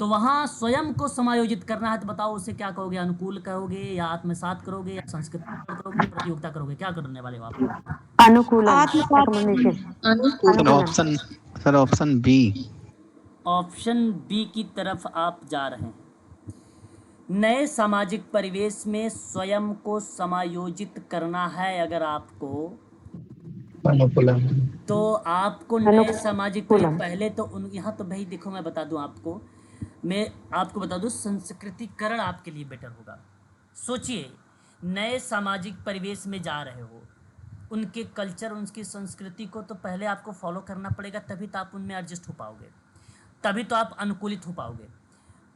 तो वहाँ स्वयं को समायोजित करना है, तो बताओ उसे क्या कहोगे? अनुकूल कहोगे या आत्मसात करोगे या संस्कृत करोगे, प्रतियोगिता करोगे, क्या करने वाले हो आप? अनुकूलन, accommodation, sir option B. Option B की तरफ आप जा रहे हैं। नए सामाजिक परिवेश में स्वयं को समायोजित करना है अगर आपको, तो आपको नए सामाजिक परिवेश, पहले तो यहाँ तो भाई देखो मैं बता दूं आपको, मैं आपको बता दूं संस्कृतिकरण आपके लिए बेटर होगा। सोचिए नए सामाजिक परिवेश में जा रहे हो, उनके कल्चर, उनकी संस्कृति को तो पहले आपको फॉलो करना पड़ेगा, तभी तो आप उनमें एडजस्ट हो पाओगे, तभी तो आप अनुकूलित हो पाओगे।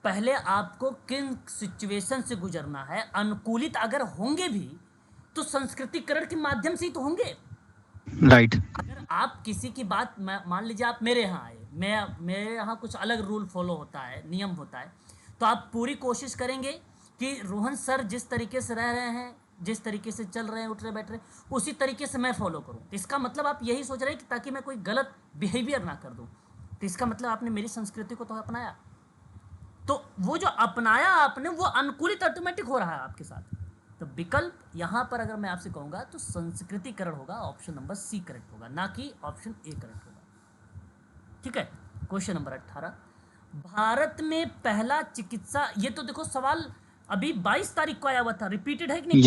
पहले आपको किन सिचुएशन से गुजरना है, अनुकूलित अगर होंगे भी तो संस्कृतिकरण के माध्यम से ही तो होंगे। राइट। अगर आप किसी की बात, मान लीजिए आप मेरे यहाँ आए, मेरे यहाँ कुछ अलग रूल फॉलो होता है, नियम होता है, तो आप पूरी कोशिश करेंगे कि रोहन सर जिस तरीके से रह रहे हैं, जिस तरीके से चल रहे हैं, उठ रहे बैठ रहे, उसी तरीके से मैं फॉलो करूँ। तो इसका मतलब आप यही सोच रहे हैं कि ताकि मैं कोई गलत बिहेवियर ना कर दूँ, तो इसका मतलब आपने मेरी संस्कृति को तो अपनाया, तो वो जो अपनाया आपने वो अनुकूलित ऑटोमेटिक हो रहा है आपके साथ। तो विकल्प यहाँ पर अगर मैं आपसे कहूँगा तो संस्कृतिकरण होगा, ऑप्शन नंबर सी करेक्ट होगा, ना कि ऑप्शन ए करेक्ट होगा। ठीक है। क्वेश्चन नंबर 18, भारत में पहला चिकित्सा, ये तो देखो सवाल अभी 22 तारीख को आया हुआ था, रिपीटेड है कि नहीं?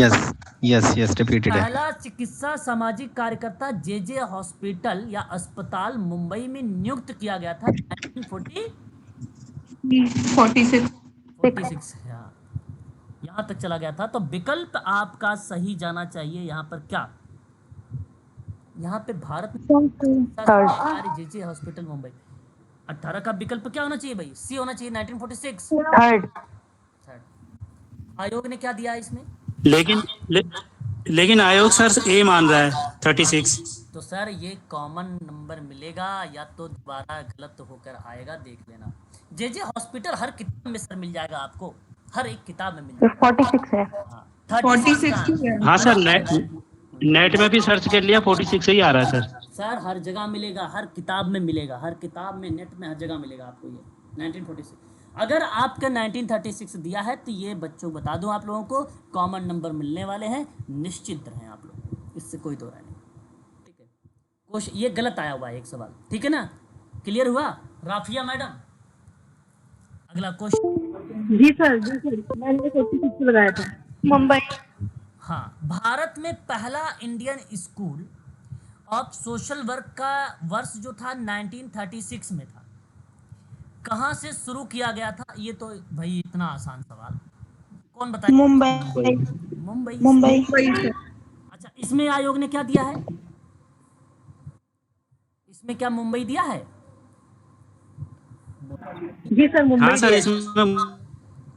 यस रिपीटेड है। पहला चिकित्सा सामाजिक कार्यकर्ता जे हॉस्पिटल या अस्पताल मुंबई में नियुक्त किया गया था 1946। यहाँ तक चला गया था। तो विकल्प आपका सही जाना चाहिए। यहाँ पर क्या, यहाँ पे भारत में जे हॉस्पिटल मुंबई, 18 का विकल्प क्या होना चाहिए भाई? सी होना चाहिए, 1946। थर्ड। आयोग ने क्या दिया इसमें? लेकिन आयोग सर ए मान रहा है 36। तो सर ये कॉमन नंबर मिलेगा या तो दोबारा गलत होकर आएगा, देख लेना। जे हॉस्पिटल हर किताब में सर मिल जाएगा आपको, हर एक किताब में मिल जाएगा। 46 है। 46 हाँ सर, नेट में भी सर्च कर लिया, 46 ही आ रहा है सर। सर हर जगह मिलेगा, हर किताब में मिलेगा, हर किताब में, नेट में, हर जगह मिलेगा आपको ये 1946। अगर आपका 1936 दिया है तो ये बच्चों बता दूं आप लोगों को कॉमन नंबर मिलने वाले हैं, निश्चित रहें आप लोग, इससे कोई दो राय नहीं। ठीक है, क्वेश्चन ये गलत आया हुआ है एक सवाल, ठीक है ना? क्लियर हुआ राफिया मैडम? अगला क्वेश्चन। जी सर मैंने 46 लगाया था, मुंबई। हाँ, भारत में पहला Indian school of social work का वर्ष जो था 1936 में था। कहाँ से शुरू किया गया था? ये तो भाई इतना आसान सवाल, कौन बताएगा? मुंबई। अच्छा, इसमें आयोग ने क्या दिया है? इसमें क्या मुंबई दिया है? जी सर मुंबई। हाँ सर, इसमें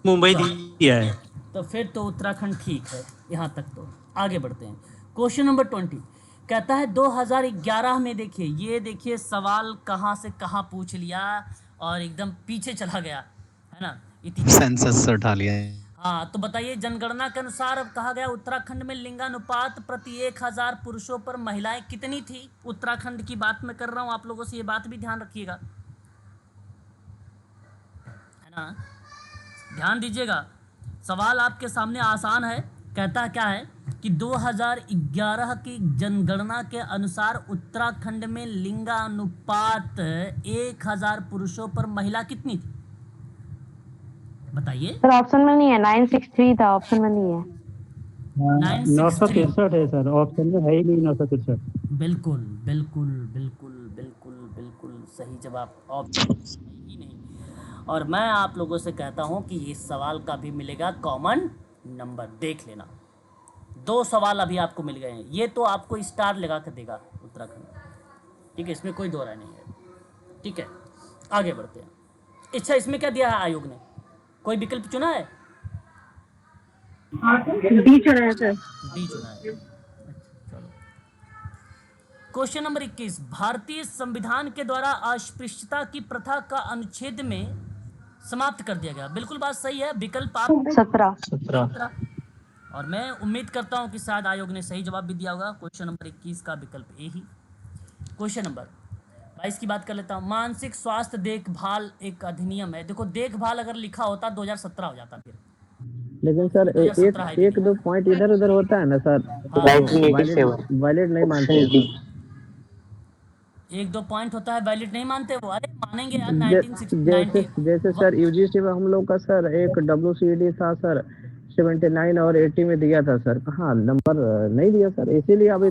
मुंबई दिया है। तो फिर तो उत्तराखंड ठीक है। यहाँ तक तो आगे बढ़ते हैं। क्वेश्चन नंबर 20 कहता है 2011 में, देखिए ये देखिए सवाल कहाँ से कहाँ पूछ लिया और एकदम पीछे चला गया, है ना? सेंसस से उठा लिया है। हाँ, तो बताइए, जनगणना के अनुसार अब कहा गया उत्तराखंड में लिंगानुपात प्रति 1000 पुरुषों पर महिलाएं कितनी थी? उत्तराखंड की बात मैं कर रहा हूँ, आप लोगों से ये बात भी ध्यान रखिएगा, है ना? ध्यान दीजिएगा, सवाल आपके सामने आसान है। कहता क्या है कि 2011 की जनगणना के अनुसार उत्तराखंड में लिंगानुपात 1000 पुरुषों पर महिला कितनी थी? बताइए। सर ऑप्शन में नहीं है, 963 था, ऑप्शन में नहीं है। 963 है सर, ऑप्शन में है ही नहीं 963। बिल्कुल बिल्कुल बिल्कुल बिल्कुल बिल्कुल सही जवाब, ऑप्शन ही नहीं। और मैं आप लोगों से कहता हूं कि इस सवाल का भी मिलेगा कॉमन नंबर, देख लेना। 2 सवाल अभी आपको मिल गए हैं, ये तो आपको स्टार लगा कर देगा उत्तराखंड, ठीक है, इसमें कोई दो राय नहीं है। ठीक है, आगे बढ़ते हैं। अच्छा, इसमें क्या दिया है आयोग ने? कोई विकल्प चुना है? डी चुना है सर। डी चुना है। अच्छा, चलो क्वेश्चन नंबर 21, भारतीय संविधान के द्वारा अस्पृश्यता की प्रथा का अनुच्छेद में समाप्त कर दिया गया। बिल्कुल बात सही है, विकल्प आप 17। और मैं उम्मीद करता हूं कि शायद आयोग ने सही जवाब भी दिया होगा। क्वेश्चन नंबर 21 का विकल्प ए ही। क्वेश्चन नंबर 22 की बात कर लेता हूं। मानसिक स्वास्थ्य देखभाल एक अधिनियम है। देखो देखभाल अगर लिखा होता 2017 हो जाता फिर, लेकिन सर एक दो पॉइंट इधर उधर होता है ना सर, वैलिड नहीं मानते। एक दो पॉइंट होता है वैलिड नहीं मानते वो। अरे मानेंगे यार 1990 जैसे सर यूजीसी में हम लोग का सर एक WCD था सर 79 और 80 में दिया था सर, कहाँ नंबर नहीं दिया सर, इसीलिए अभी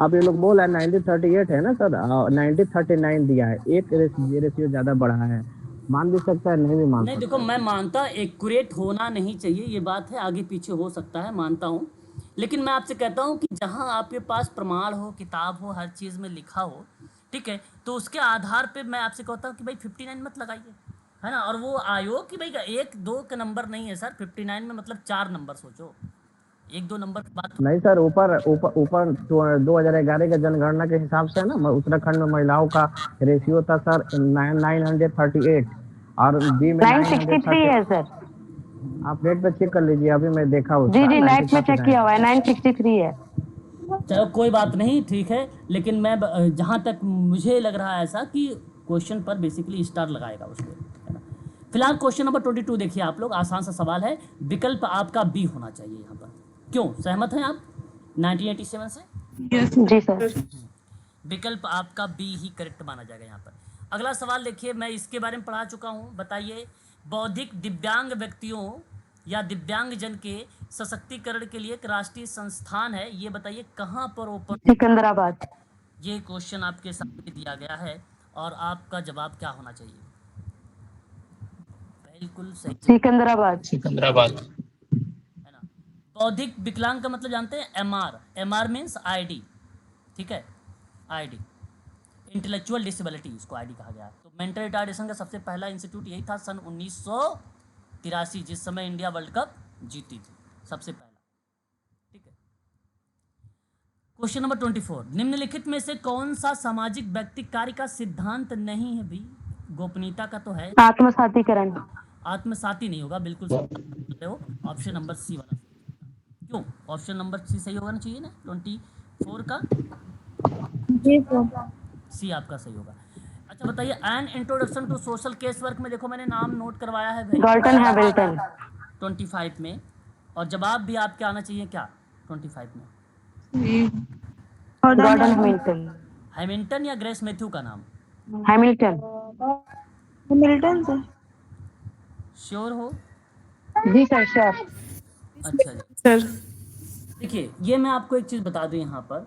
अब ये लोग बोल रहे हैं 1938 है ना सर, 1939 दिया है, एक रेशियो ज्यादा बढ़ा है। मान भी सकता है, नहीं भी मान नहीं। देखो मैं मानता एक्यूरेट होना नहीं चाहिए, ये बात है, आगे पीछे हो सकता है, मानता हूँ, लेकिन मैं आपसे कहता हूँ कि जहाँ आपके पास प्रमाण हो, किताब हो, हर चीज़ में लिखा हो, ठीक है, तो उसके आधार पे मैं आपसे कहता हूँ कि भाई 59 मत लगाइए, है ना। और वो आयोग की भाई 1-2 का नंबर नहीं है सर, 59 में मतलब 4 नंबर सोचो, 1-2 नंबर की बात नहीं सर। ऊपर 2011 के जनगणना के हिसाब से ना उत्तराखंड में महिलाओं का रेशियो था सर 938 और बी में 963 है सर। आप नेट पे चेक कर लीजिए, अभी मैं देखा हूँ। जी नेट में चेक किया हुआ है, 963 है। चलो कोई बात नहीं, ठीक है, लेकिन मैं जहाँ तक मुझे लग रहा है ऐसा कि क्वेश्चन पर बेसिकली स्टार लगाएगा उसको, है ना। फिलहाल क्वेश्चन नंबर 22 देखिए आप लोग, आसान सा सवाल है, विकल्प आपका बी होना चाहिए यहाँ पर। क्यों, सहमत हैं आप 1987 से? जी सर। विकल्प आपका बी ही करेक्ट माना जाएगा यहाँ पर। अगला सवाल देखिए, मैं इसके बारे में पढ़ा चुका हूँ। बताइए, बौद्धिक दिव्यांग व्यक्तियों या दिव्यांग जन के सशक्तिकरण के लिए एक राष्ट्रीय संस्थान है, ये बताइए कहाँ पर ओपन? सिकंदराबाद। ये क्वेश्चन आपके सामने दिया गया है और आपका जवाब क्या होना चाहिए? बिल्कुल सही, सिकंदराबाद। है ना। बौद्धिक विकलांग का मतलब जानते हैं? MR मीन्स ID, ठीक है, ID इंटेलेक्चुअल डिसेबिलिटी, इसको ID कहा गया है। तो मेंटल रिटार्डेशन का सबसे पहला इंस्टीट्यूट यही था सन 1983, जिस समय इंडिया वर्ल्ड कप जीती थी, सबसे पहला, ठीक है। क्वेश्चन नंबर 24, निम्नलिखित में से कौन सा सामाजिक व्यक्ति कार्य का सिद्धांत नहीं है? भी गोपनीयता का तो है। आत्मसातीकरण। आत्मसाती नहीं होगा, बिल्कुल सही हो, ऑप्शन नंबर सी वाला। क्यों ऑप्शन नंबर सी सही होगा ना चाहिए ना, 24 का सी आपका सही होगा। अच्छा बताइए, an introduction to social case work में देखो मैंने नाम नोट करवाया है भाई, गॉल्टन हैमिल्टन 25 में, और जवाब भी आपके आना चाहिए क्या 25 में? Gordon Hamilton. हैमिल्टन या ग्रेस मैथ्यू का नाम? हैमिल्टन। Hamilton sir. श्योर हो? जी सर श्योर। अच्छा जी सर देखिए, ये मैं आपको एक चीज़ बता दूं, यहाँ पर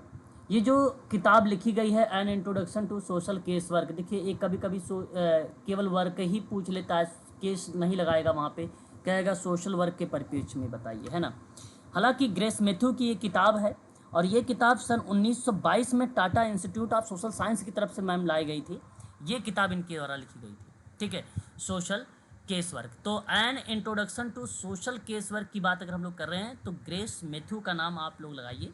ये जो किताब लिखी गई है an introduction to social case work, देखिए एक कभी कभी केवल वर्क ही पूछ लेता है, केस नहीं लगाएगा वहाँ पे, कहेगा सोशल वर्क के परिप्रेक्ष्य में बताइए, है ना। हालांकि ग्रेस मैथ्यू की ये किताब है, और ये किताब सन 1922 में Tata institute of social science की तरफ से मैम लाई गई थी। ये किताब इनके द्वारा लिखी गई थी, ठीक है, सोशल केस वर्क। तो an introduction to social case work की बात अगर हम लोग कर रहे हैं तो ग्रेस मैथ्यू का नाम आप लोग लगाइए,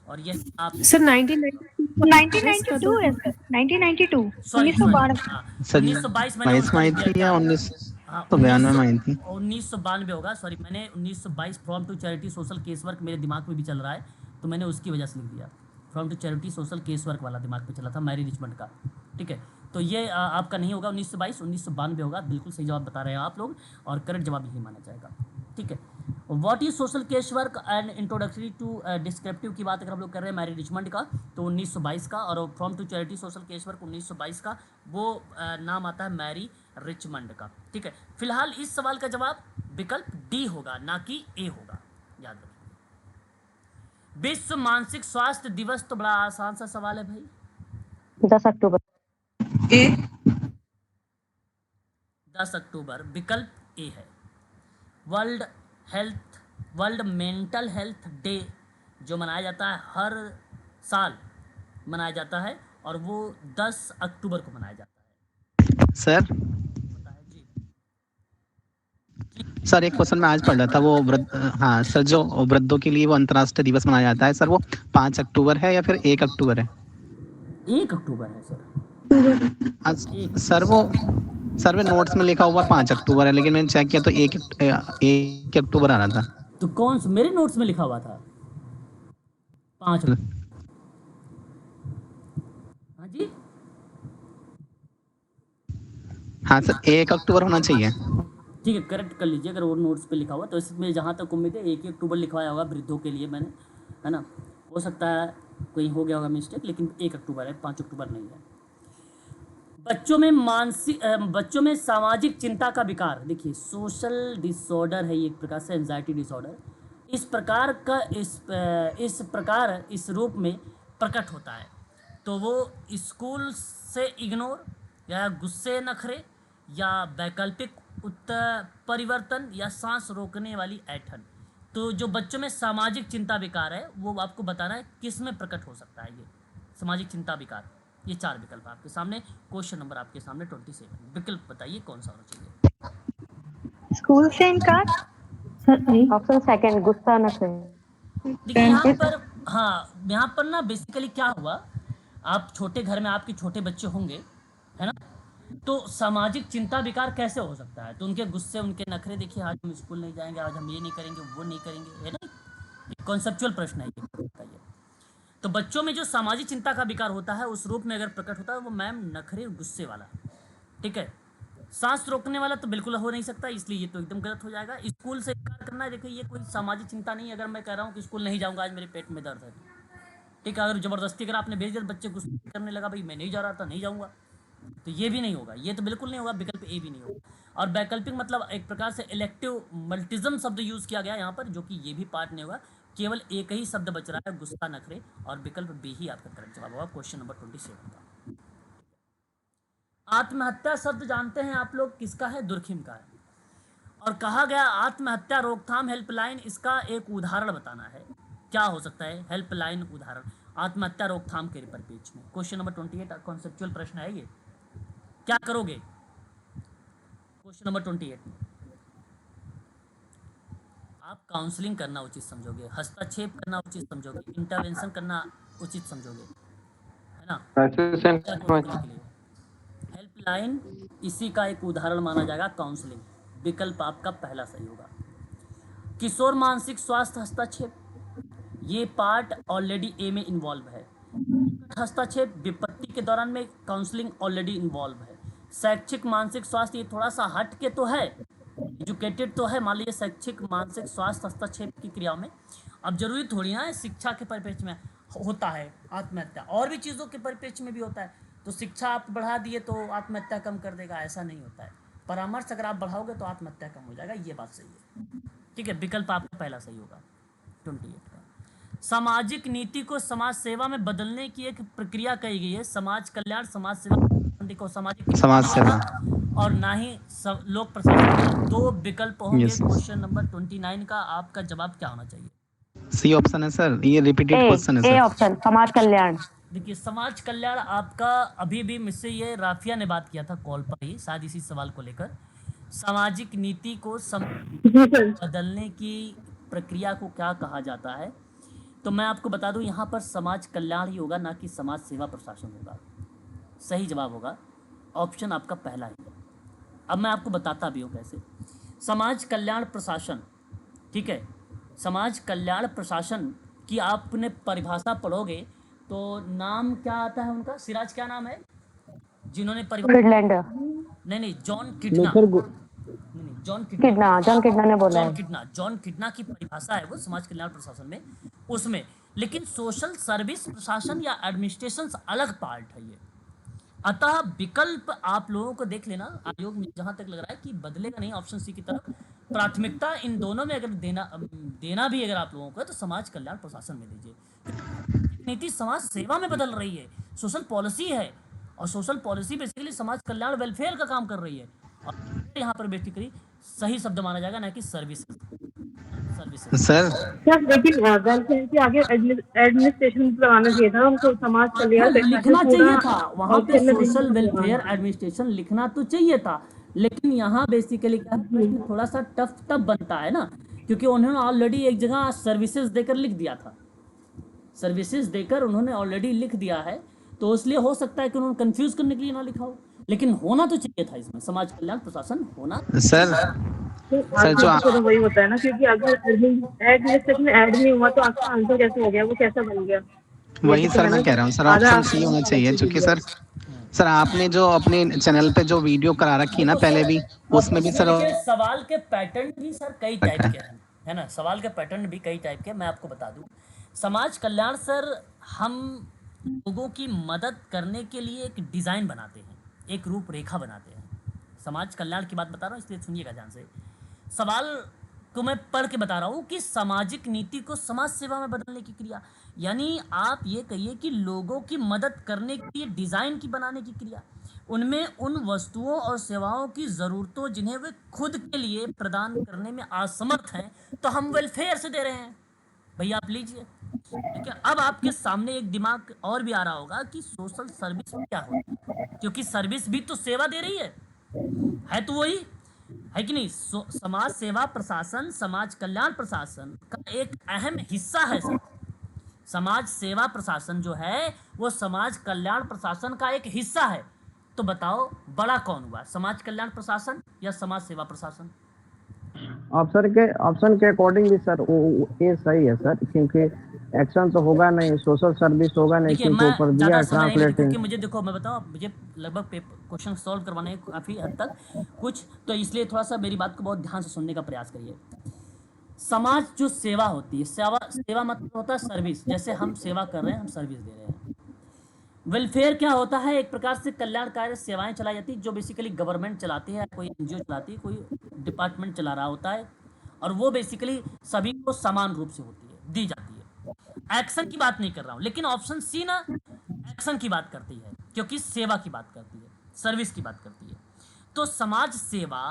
और ये आप सर 1992 है सर, 1992 1922 मैंने 22 में आई थी या 1992 में आई थी? 1992 होगा, सॉरी, मैंने 1922 from to charity social case work मेरे दिमाग में भी चल रहा है, तो मैंने उसकी वजह से लिख दिया, from to charity social case work वाला दिमाग में चला था, मैरी रिचमंड का, ठीक है। तो ये आपका नहीं होगा 1922, 1992 होगा, बिल्कुल सही जवाब बता रहे हैं आप लोग, और करेक्ट जवाब यही माना जाएगा, ठीक है। What is social case work and introductory to descriptive की बात अगर हम लोग कर रहे हैं मैरी रिचमंड का, तो 1922 का, और from to charity social case work 1922 का, वो नाम आता है मैरी रिचमंड का, ठीक है। फिलहाल इस सवाल का जवाब विकल्प डी होगा, ना कि ए होगा, याद रखिए। विश्व मानसिक स्वास्थ्य दिवस, तो बड़ा आसान सा सवाल है भाई, 10 अक्टूबर। 10 अक्टूबर विकल्प ए है। वर्ल्ड मेंटल हेल्थ डे जो मनाया जाता है हर साल मनाया जाता है, और वो 10 अक्टूबर को मनाया जाता है। सर जी सर एक क्वेश्चन मैं आज पढ़ रहा था, वो हाँ सर, जो वृद्धों के लिए वो अंतर्राष्ट्रीय दिवस मनाया जाता है सर, वो 5 अक्टूबर है या फिर 1 अक्टूबर है? 1 अक्टूबर है सर। सर वो नोट्स में लिखा हुआ 5 अक्टूबर है, लेकिन मैंने चेक किया तो 1 अक्टूबर आ रहा था। तो कौन सा मेरे नोट्स में लिखा हुआ था 5 अक्टूबर? हाँ जी, हाँ सर 1 अक्टूबर होना चाहिए। ठीक है, करेक्ट कर लीजिए अगर वो नोट्स पे लिखा हुआ। तो इसमें जहाँ तक उम्मीद है 1 अक्टूबर लिखवाया होगा वृद्धों के लिए मैंने, है ना। हो सकता है कोई हो गया होगा मिस्टेक, लेकिन 1 अक्टूबर है, 5 अक्टूबर नहीं है। बच्चों में सामाजिक चिंता का विकार, देखिए सोशल डिसऑर्डर है ये, एक प्रकार से एंजाइटी डिसऑर्डर। इस प्रकार इस रूप में प्रकट होता है। तो वो स्कूल से इग्नोर या गुस्से नखरे या वैकल्पिक उत्तर परिवर्तन या सांस रोकने वाली ऐंठन। तो जो बच्चों में सामाजिक चिंता विकार है वो आपको बताना है किस में प्रकट हो सकता है ये सामाजिक चिंता विकार। ये 4 विकल्प आपके सामने, क्वेश्चन नंबर आपके सामने 27। विकल्प बताइए कौन सा होना चाहिए। स्कूल से इनकार। सर ऑप्शन सेकंड, गुस्सा न करें। देखिए यहाँ पर, हाँ यहाँ पर ना बेसिकली क्या हुआ, आप छोटे घर में आपके छोटे बच्चे होंगे, है ना। तो सामाजिक चिंता विकार कैसे हो सकता है, तो उनके गुस्से, उनके नखरे, देखिए आज हम स्कूल नहीं जाएंगे, आज हम ये नहीं करेंगे, वो नहीं करेंगे, है ना। कॉन्सेप्चुअल प्रश्न है ये, बताइए। तो बच्चों में जो सामाजिक चिंता का विकार होता है उस रूप में अगर प्रकट होता है वो मैम नखरे और गुस्से वाला, ठीक है। सांस रोकने वाला तो बिल्कुल हो नहीं सकता, इसलिए ये तो एकदम गलत हो जाएगा। स्कूल से इनकार करना है, देखिए ये कोई सामाजिक चिंता नहीं है। अगर मैं कह रहा हूँ कि स्कूल नहीं जाऊँगा आज मेरे पेट में दर्द है, ठीक है, अगर ज़बरदस्ती अगर आपने भेज दिया बच्चे गुस्सा करने लगा, भाई मैं नहीं जा रहा था, नहीं जाऊँगा, तो ये भी नहीं होगा, ये तो बिल्कुल नहीं होगा, विकल्प ए भी नहीं होगा। और वैकल्पिक मतलब एक प्रकार से इलेक्टिव मल्टिज्म शब्द यूज़ किया गया यहाँ पर, जो कि ये भी पार्ट नहीं होगा, केवल एक ही शब्द बच रहा है, गुस्सा नखरे, और विकल्प बी ही आपका करेक्ट जवाब होगा क्वेश्चन नंबर 27 का। आत्महत्या शब्द जानते हैं आप लोग किसका है, दुर्खिम का है। और कहा गया आत्महत्या रोकथाम हेल्पलाइन, इसका एक उदाहरण बताना है, क्या हो सकता है हेल्पलाइन उदाहरण आत्महत्या रोकथाम के परिप्रेक्ष्य में। क्वेश्चन नंबर 28 कॉन्सेप्चुअल प्रश्न है ये, क्या करोगे। क्वेश्चन नंबर 28, आप काउंसलिंग करना उचित समझोगे, हस्तक्षेप करना उचित समझोगे, इंटरवेंशन करना उचित समझोगे, है ना। हेल्पलाइन इसी का एक उदाहरण माना जाएगा, काउंसलिंग, विकल्प आपका पहला सही होगा। किशोर मानसिक स्वास्थ्य हस्तक्षेप, ये पार्ट ऑलरेडी ए में इन्वॉल्व है। हस्तक्षेप विपत्ति के दौरान में काउंसलिंग ऑलरेडी इन्वॉल्व है। शैक्षिक मानसिक स्वास्थ्य ये थोड़ा सा हट के तो है, एजुकेटेड तो है, मान लीजिए शैक्षिक मानसिक स्वास्थ्य हस्तक्षेप की क्रियाओं में। अब जरूरी थोड़ी ना है शिक्षा के परिप्रेक्ष्य में होता है आत्महत्या, और भी चीज़ों के परिप्रेक्ष्य में भी होता है। तो शिक्षा आप बढ़ा दिए तो आत्महत्या कम कर देगा, ऐसा नहीं होता है। परामर्श अगर आप बढ़ाओगे तो आत्महत्या कम हो जाएगा, ये बात सही है, ठीक है। विकल्प आपका पहला सही होगा 28 का। सामाजिक नीति को समाज सेवा में बदलने की एक प्रक्रिया कही गई है, समाज कल्याण, समाज सेवा को समाज सेवा और ना ही लोक प्रशासन। 2 विकल्प होंगे। क्वेश्चन नंबर 29 का आपका जवाब क्या होना चाहिए। सी ऑप्शन है सर, ये रिपीटेड क्वेश्चन है सर। ए ऑप्शन, समाज कल्याण। देखिए समाज कल्याण आपका, अभी भी मुझसे ये राफिया ने बात किया था कॉल पर ही, शायद इसी सवाल को लेकर। सामाजिक नीति को बदलने की प्रक्रिया को क्या कहा जाता है, तो मैं आपको बता दूं यहाँ पर समाज कल्याण ही होगा, ना कि समाज सेवा प्रशासन होगा। सही जवाब होगा ऑप्शन आपका पहला है। अब मैं आपको बताता भी हूँ कैसे। समाज कल्याण प्रशासन, ठीक है, समाज कल्याण प्रशासन की आपने परिभाषा पढ़ोगे तो नाम क्या आता है उनका, सिराज क्या नाम है जिन्होंने किडलैंडर, नहीं जॉन किडना, जॉन किडना ने बोला है। जॉन किडना की परिभाषा है वो समाज कल्याण प्रशासन में, उसमें। लेकिन सोशल सर्विस प्रशासन या एडमिनिस्ट्रेशन अलग पार्ट है ये। अतः विकल्प आप लोगों को देख लेना, आयोग में जहां तक लग रहा है कि बदलेगा नहीं, ऑप्शन सी की तरफ प्राथमिकता इन दोनों में अगर देना भी अगर आप लोगों को है तो समाज कल्याण प्रशासन में दीजिए। नीति समाज सेवा में बदल रही है, सोशल पॉलिसी है, और सोशल पॉलिसी बेसिकली समाज कल्याण वेलफेयर का काम कर रही है। और यहाँ पर बेसिकली सही शब्द माना जाएगा, ना कि सर्विसेज सर। लेकिन वेलफेयर के आगे एडमिनिस्ट्रेशन लगाना चाहिए था, हमको समाज कल्याण लिखना चाहिए था वहाँ पे, सोशल वेलफेयर एडमिनिस्ट्रेशन लिखना तो चाहिए था। लेकिन यहाँ बेसिकली क्या थोड़ा सा टफ बनता है ना, क्योंकि उन्होंने ऑलरेडी एक जगह सर्विसेज देकर लिख दिया था, सर्विसेज देकर उन्होंने ऑलरेडी लिख दिया है। तो इसलिए हो सकता है कि उन्होंने कंफ्यूज करने के लिए ना लिखा हो, लेकिन होना तो चाहिए था इसमें समाज कल्याण प्रशासन होना। सर तो सर जो आपको तो वही होता है ना, क्योंकि अगर एडमिनिस्ट्रेशन में ऐड नहीं हुआ तो आपका आंसर कैसे हो गया, वो कैसा बन गया? वही सर मैं कह रहा हूँ सर, ऑप्शन सी होना चाहिए, क्योंकि सर आपने जो अपने चैनल पे जो वीडियो करा रखी है ना पहले भी, उसमें भी सर देखिए, सवाल के पैटर्न भी सर कई टाइप के हैं, है ना, सवाल के पैटर्न भी कई टाइप के। मैं आपको बता दूं, समाज कल्याण सर हम लोगों की मदद करने के लिए एक डिज़ाइन बनाते हैं, एक रूपरेखा बनाते हैं। समाज कल्याण की बात बता रहा हूँ, इसलिए सुनिएगा ध्यान से। सवाल को मैं पढ़ के बता रहा हूँ कि सामाजिक नीति को समाज सेवा में बदलने की क्रिया, यानी आप ये कहिए कि लोगों की मदद करने के लिए डिज़ाइन की बनाने की क्रिया, उनमें उन वस्तुओं और सेवाओं की ज़रूरतों जिन्हें वे खुद के लिए प्रदान करने में असमर्थ हैं, तो हम वेलफेयर से दे रहे हैं। भैया आप लीजिए, ठीक है। अब आपके सामने एक दिमाग और भी आ रहा होगा कि सोशल सर्विस क्या होती है, क्योंकि सर्विस भी तो सेवा दे रही है तो वही है कि नहीं। समाज सेवा प्रशासन समाज कल्याण प्रशासन का एक अहम हिस्सा है सर। समाज सेवा प्रशासन जो है वो समाज कल्याण प्रशासन का एक हिस्सा है। तो बताओ बड़ा कौन हुआ, समाज कल्याण प्रशासन या समाज सेवा प्रशासन? ऑप्शन के अकॉर्डिंग भी सर ये सही है सर, क्योंकि एक्शन तो होगा नहीं, सोशल सर्विस होगा नहीं, क्योंकि ऊपर दिया ट्रांसलेटिंग। मुझे देखो मैं बताऊं, मुझे लगभग क्वेश्चन सॉल्व करवाने हैं काफ़ी हद तक कुछ, तो इसलिए थोड़ा सा मेरी बात को बहुत ध्यान से सुनने का प्रयास करिए। समाज जो सेवा होती है, सेवा मतलब होता है सर्विस, जैसे हम सेवा कर रहे हैं, हम सर्विस दे रहे हैं। वेलफेयर क्या होता है? एक प्रकार से कल्याणकारी सेवाएं चलाई जाती है जो बेसिकली गवर्नमेंट चलाती है, कोई एनजीओ चलाती है, कोई डिपार्टमेंट चला रहा होता है, और वो बेसिकली सभी को समान रूप से होती है, दी जाती है। एक्शन की बात नहीं कर रहा हूं, लेकिन ऑप्शन सी ना एक्शन की बात करती है, क्योंकि सेवा की बात करती है, सर्विस की बात करती है। तो समाज सेवा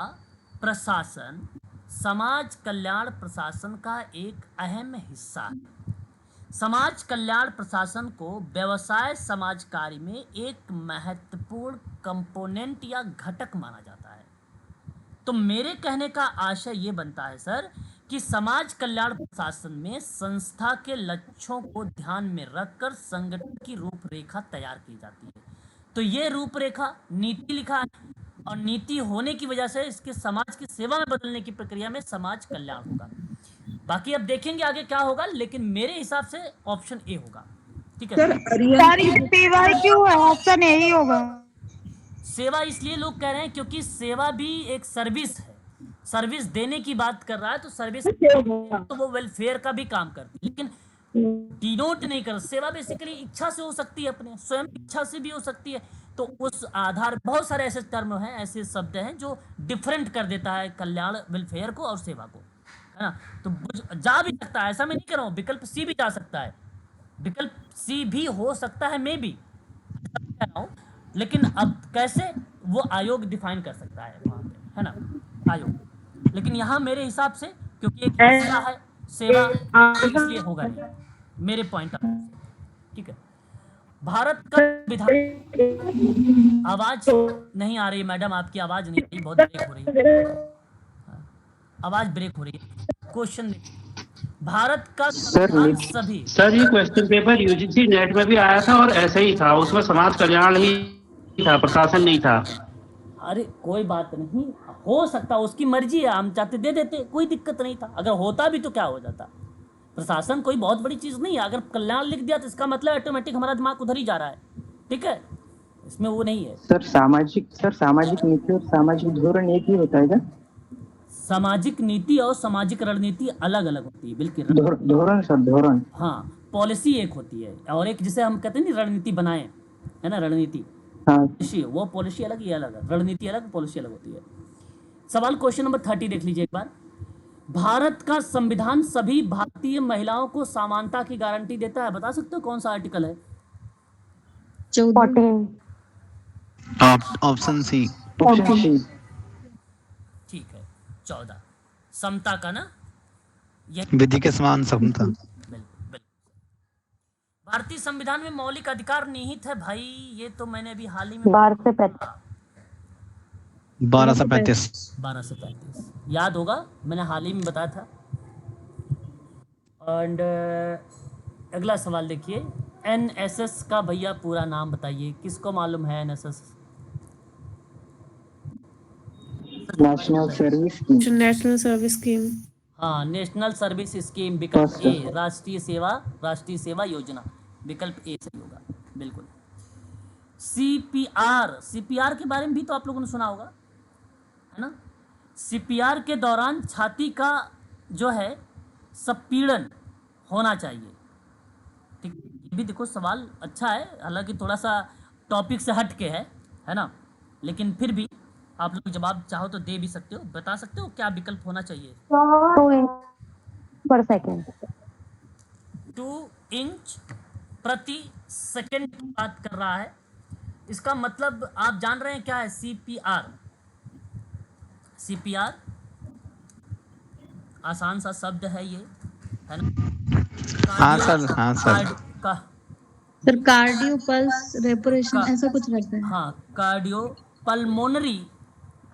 प्रशासन समाज कल्याण प्रशासन का एक अहम हिस्सा है। समाज कल्याण प्रशासन को व्यवसाय समाज कार्य में एक महत्वपूर्ण कंपोनेंट या घटक माना जाता है। तो मेरे कहने का आशय ये बनता है सर कि समाज कल्याण प्रशासन में संस्था के लक्ष्यों को ध्यान में रखकर संगठन की रूपरेखा तैयार की जाती है। तो ये रूपरेखा नीति लिखा है, और नीति होने की वजह से इसके समाज की सेवा में बदलने की प्रक्रिया में समाज कल्याण होगा। बाकी अब देखेंगे आगे क्या होगा, लेकिन मेरे हिसाब से ऑप्शन ए होगा। ठीक है ऑप्शन ए ही होगा। सेवा इसलिए लोग कह रहे हैं क्योंकि सेवा भी एक सर्विस है, सर्विस देने की बात कर रहा है, तो सर्विस तो वो वेलफेयर का भी काम करती है, लेकिन डिनोट नहीं कर। सेवा बेसिकली इच्छा से हो सकती है, अपने स्वयं इच्छा से भी हो सकती है। तो उस आधार बहुत सारे ऐसे टर्म हैं, ऐसे शब्द हैं जो डिफरेंट कर देता है कल्याण वेलफेयर को और सेवा को, है ना। तो जा भी सकता है, ऐसा मैं नहीं कह रहा हूँ, विकल्प सी भी जा सकता है, विकल्प सी भी हो सकता है, मे भी कह रहा हूँ, लेकिन अब कैसे वो आयोग डिफाइन कर सकता है वहाँ पे, है ना, आयोग। लेकिन यहाँ मेरे हिसाब से क्योंकि एक हिस्सा है सेवा, इसलिए होगा नहीं मेरे पॉइंट ऑफ व्यू से। ठीक है, भारत का संविधान। आवाज नहीं आ रही मैडम, आपकी आवाज नहीं आ रही, बहुत ब्रेक हो रही है, आवाज ब्रेक हो रही है। क्वेश्चन भारत का संविधान सभी सर ये क्वेश्चन पेपर यूजीसी नेट में भी आया था और ऐसा ही था, उसमें समाज कल्याण ही था, प्रशासन नहीं था। अरे कोई बात नहीं, हो सकता, उसकी मर्जी है, हम चाहते दे देते, कोई दिक्कत नहीं था। अगर होता भी तो क्या हो जाता, प्रशासन कोई बहुत बड़ी चीज़ नहीं है। अगर कल्याण लिख दिया तो इसका मतलब ऑटोमेटिक हमारा दिमाग उधर ही जा रहा है। ठीक है, इसमें वो नहीं है। सर सामाजिक नीति और सामाजिक धोरण एक ही होता है क्या? सामाजिक नीति और सामाजिक रणनीति अलग अलग होती है, बिल्कुल। धोरण सर, धोरण। हाँ, पॉलिसी एक होती है और एक जिसे हम कहते हैं ना रणनीति बनाए, है ना, रणनीति। हाँ। वो पॉलिसी अलग, ये अलग है, रणनीति अलग, पॉलिसी अलग होती है। सवाल क्वेश्चन नंबर 30 देख लीजिए एक बार। भारत का संविधान सभी भारतीय महिलाओं को समानता की गारंटी देता है। बता सकते हो कौन सा आर्टिकल है? 14। Option C. ठीक है, 14 समता का ना, विधि के समान समता। बिल्कुल। भारतीय संविधान में मौलिक अधिकार निहित है भाई, ये तो मैंने अभी हाल ही में 12 से 35 याद होगा, मैंने हाल ही में बताया था। एंड अगला सवाल देखिए, एनएसएस का भैया पूरा नाम बताइए, किसको मालूम है NSS? National service scheme. National service scheme. हाँ, नेशनल सर्विस स्कीम, विकल्प First. ए, राष्ट्रीय सेवा योजना, विकल्प ए सही होगा, बिल्कुल। सीपीआर के बारे में भी तो आप लोगों ने सुना होगा, है ना? सीपीआर के दौरान छाती का जो है संपीड़न होना चाहिए, ठीक। ये भी देखो सवाल अच्छा है, हालांकि थोड़ा सा टॉपिक से हट के है ना, लेकिन फिर भी आप लोग जवाब चाहो तो दे भी सकते हो, बता सकते हो क्या विकल्प होना चाहिए। 2 इंच पर सेकेंड। 2 इंच प्रति सेकंड की बात कर रहा है। इसका मतलब आप जान रहे हैं क्या है सीपीआर? सीपीआर आसान सा शब्द है ये, है ना? हाँ सर, हाँ सर। का सर कार्डियो पल्स रेस्पिरेशन ऐसा कुछ रहता है। हाँ, कार्डियो पल्मोनरी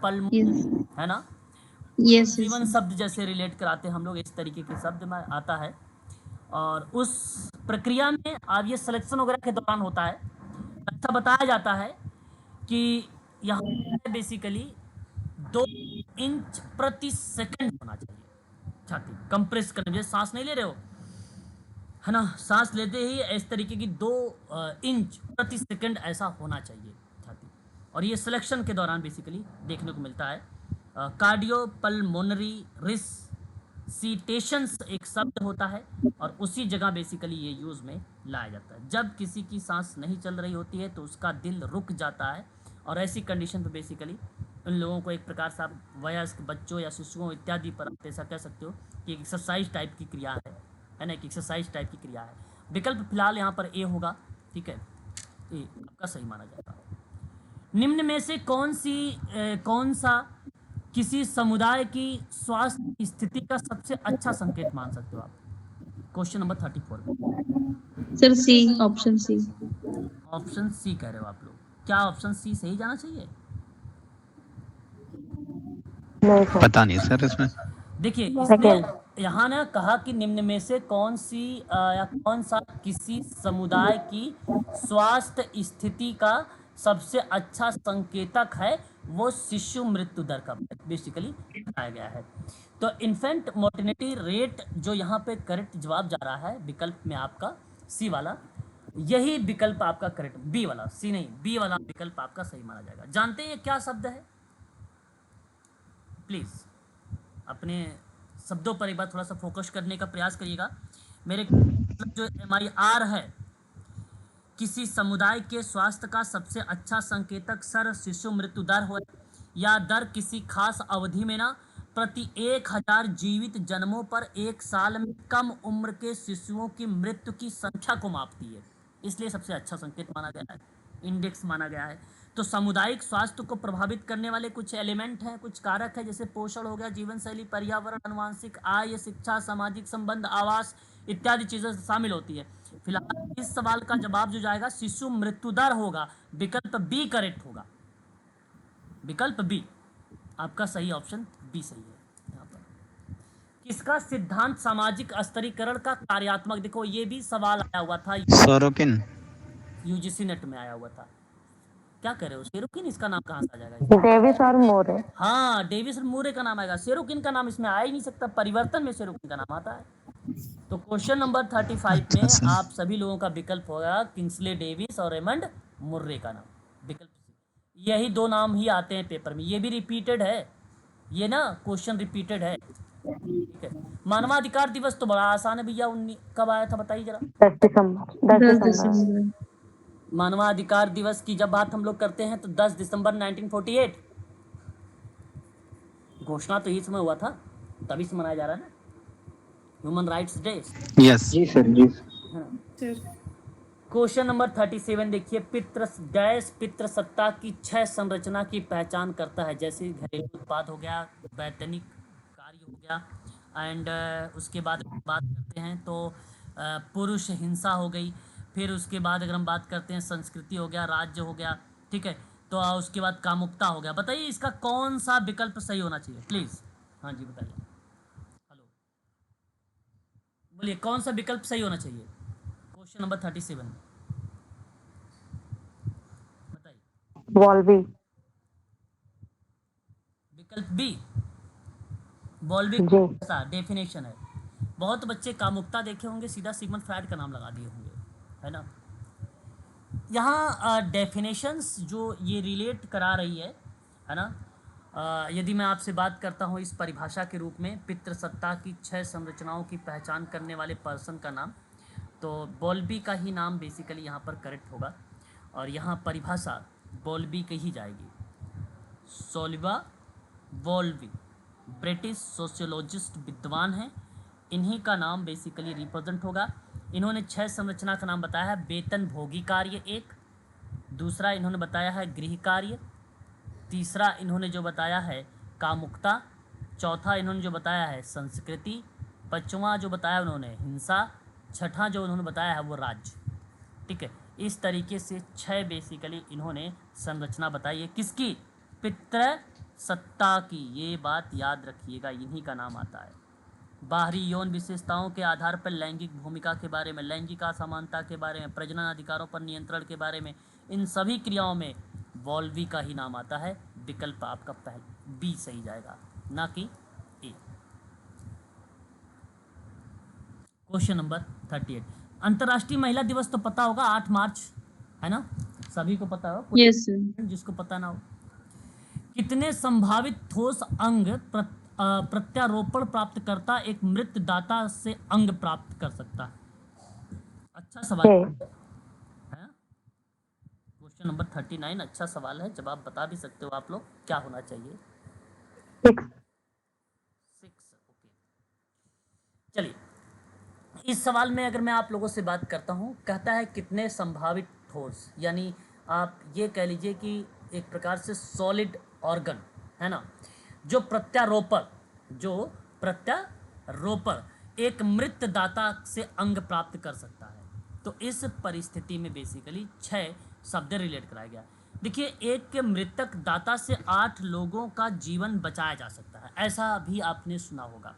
है ना, यस जीवन शब्द जैसे रिलेट कराते हैं हम लोग, इस तरीके के शब्द में आता है। और उस प्रक्रिया में अब ये सिलेक्शन वगैरह के दौरान होता है, ऐसा बताया जाता है कि यहाँ बेसिकली 2 इंच प्रति सेकंड होना चाहिए छाती कंप्रेस करने, जैसे सांस नहीं ले रहे हो, है ना, सांस लेते ही इस तरीके की 2 इंच प्रति सेकंड ऐसा होना चाहिए छाती। और ये सिलेक्शन के दौरान बेसिकली देखने को मिलता है। कार्डियोपल्मोनरी रिससिटेशंस एक शब्द होता है और उसी जगह बेसिकली ये यूज़ में लाया जाता है। जब किसी की सांस नहीं चल रही होती है तो उसका दिल रुक जाता है, और ऐसी कंडीशन पर बेसिकली उन लोगों को एक प्रकार से आप वयस्क बच्चों या शिशुओं इत्यादि पर आप ऐसा कह सकते हो कि एक एक्सरसाइज टाइप की क्रिया है ना, एक एक्सरसाइज टाइप की क्रिया है। विकल्प फिलहाल यहाँ पर ए होगा, ठीक है, ए आपका सही माना जाएगा। निम्न में से कौन सा किसी समुदाय की स्वास्थ्य स्थिति का सबसे अच्छा संकेत मान सकते हो आप? क्वेश्चन नंबर 34 में। सर सी, ऑप्शन सी। ऑप्शन सी कह रहे हो आप लोग, क्या ऑप्शन सी सही जाना चाहिए? नहीं सर। पता नहीं सर इसमें। देखिए इसने यहाँ ने कहा कि निम्न में से कौन सा किसी समुदाय की स्वास्थ्य स्थिति का सबसे अच्छा संकेतक है, वो शिशु मृत्यु दर का बेसिकली बताया गया है। तो इन्फेंट मोर्टेलिटी रेट जो यहाँ पे करेक्ट जवाब जा रहा है विकल्प में आपका सी वाला, यही विकल्प आपका करेक्ट, बी वाला, सी नहीं, बी वाला विकल्प आपका सही माना जाएगा। जानते हैं क्या शब्द है? प्लीज अपने शब्दों पर एक बार थोड़ा सा फोकस करने का प्रयास करिएगा। मेरे जो MIR है, किसी समुदाय के स्वास्थ्य का सबसे अच्छा संकेतक सर शिशु मृत्यु दर हो, या दर किसी खास अवधि में ना प्रति 1000 जीवित जन्मों पर 1 साल में कम उम्र के शिशुओं की मृत्यु की संख्या को मापती है, इसलिए सबसे अच्छा संकेत माना गया है, इंडेक्स माना गया है। तो सामुदायिक स्वास्थ्य को प्रभावित करने वाले कुछ एलिमेंट हैं, कुछ कारक है, जैसे पोषण हो गया, जीवन शैली, पर्यावरण, आनुवंशिक, आय, शिक्षा, सामाजिक संबंध, आवास इत्यादि चीजें शामिल होती है। फिलहाल इस सवाल का जवाब जो जाएगा शिशु मृत्यु दर होगा, विकल्प बी करेक्ट होगा, विकल्प बी आपका सही ऑप्शन बी सही है। यहाँ पर किसका सिद्धांत सामाजिक स्तरीकरण का कार्यात्मक, देखो ये भी सवाल आया हुआ था, सोरोकिन, यूजीसी नेट में आया हुआ था। क्या कह रहे हो सेरोकिन, इसका नाम कहाँ से आ जाएगा? डेविस और मोरे। हाँ, डेविस और मोरे का नाम आएगा, सेरोकिन का नाम इसमें आ ही नहीं सकता, परिवर्तन में सेरोकिन का नाम आता है। तो क्वेश्चन नंबर 35 में आप सभी लोगों का विकल्प होगा किंग्सले डेविस और रेमंड मुर्रे का नाम, विकल्प सी। यही 2 नाम ही आते हैं पेपर में, ये भी रिपीटेड है, ये ना क्वेश्चन रिपीटेड है, ठीक है। मानवाधिकार दिवस तो बड़ा आसान है भैया, कब आया था बताइए जरा? 10 दिसंबर। 10 दिसंबर। मानवाधिकार दिवस की जब बात हम लोग करते हैं तो 10 दिसंबर 1948 घोषणा तो इस समय हुआ था, तभी से मनाया जा रहा है ना, ह्यूमन राइट्स डे। यस जी सर, जी सर। क्वेश्चन नंबर 37 देखिए, पितृसत्ता की 6 संरचना की पहचान करता है, जैसे घरेलू उत्पाद हो गया, वैतनिक कार्य हो गया, एंड उसके बाद बात करते हैं तो पुरुष हिंसा हो गई, फिर उसके बाद अगर हम बात करते हैं संस्कृति हो गया, राज्य हो गया, ठीक है, तो उसके बाद कामुकता हो गया। बताइए इसका कौन सा विकल्प सही होना चाहिए प्लीज? हाँ जी बताइए, हेलो बोलिए, कौन सा विकल्प सही होना चाहिए? क्वेश्चन नंबर 37 बताइए। वॉल्वी। विकल्प बी बॉल्बी जी। का डेफिनेशन है। बहुत बच्चे कामुकता देखे होंगे, सीधा सिगमंड फ्राइड का नाम लगा दिए होंगे, है ना। यहाँ डेफिनेशंस जो ये रिलेट करा रही है ना। यदि मैं आपसे बात करता हूँ इस परिभाषा के रूप में, पितृसत्ता की 6 संरचनाओं की पहचान करने वाले पर्सन का नाम, तो बॉल्बी का ही नाम बेसिकली यहाँ पर करेक्ट होगा। और यहाँ परिभाषा बॉल्बी की ही जाएगी। सोलिवा वॉल्वी ब्रिटिश सोशियोलॉजिस्ट विद्वान हैं, इन्हीं का नाम बेसिकली रिप्रेजेंट होगा। इन्होंने 6 संरचना का नाम बताया है। वेतन भोगी कार्य एक, दूसरा इन्होंने बताया है गृह कार्य, तीसरा इन्होंने जो बताया है कामुकता, चौथा इन्होंने जो बताया है संस्कृति, पांचवा जो बताया उन्होंने हिंसा, छठा जो उन्होंने बताया है वो राज्य। ठीक है, इस तरीके से 6 बेसिकली इन्होंने संरचना बताई है। किसकी? पितृसत्ता की। ये बात याद रखिएगा, इन्हीं का नाम आता है। बाहरी यौन विशेषताओं के आधार पर लैंगिक भूमिका के बारे में, लैंगिक असमानता के बारे में, प्रजनन अधिकारों पर नियंत्रण के बारे में, इन सभी क्रियाओं में वॉल्वी का ही नाम आता है। विकल्प आपका पहले बी सही जाएगा, ना कि ए। Question number 38। अंतर्राष्ट्रीय महिला दिवस तो पता होगा, 8 मार्च, है ना, सभी को पता होगा। Yes sir. जिसको पता ना हो, कितने संभावित ठोस अंग प्रत्यारोपण प्राप्त करता एक मृत दाता से अंग प्राप्त कर सकता है? अच्छा सवाल है। क्वेश्चन नंबर 39 अच्छा सवाल है, जवाब बता भी सकते हो आप लोग। क्या होना चाहिए? 6। ओके, चलिए इस सवाल में अगर मैं आप लोगों से बात करता हूँ, कहता है कितने संभावित ठोस, यानी आप ये कह लीजिए कि एक प्रकार से सॉलिड ऑर्गन, है ना, जो प्रत्यारोपण एक मृत दाता से अंग प्राप्त कर सकता है। तो इस परिस्थिति में बेसिकली 6 शब्द रिलेट कराया गया। देखिए, एक मृतक दाता से 8 लोगों का जीवन बचाया जा सकता है, ऐसा भी आपने सुना होगा।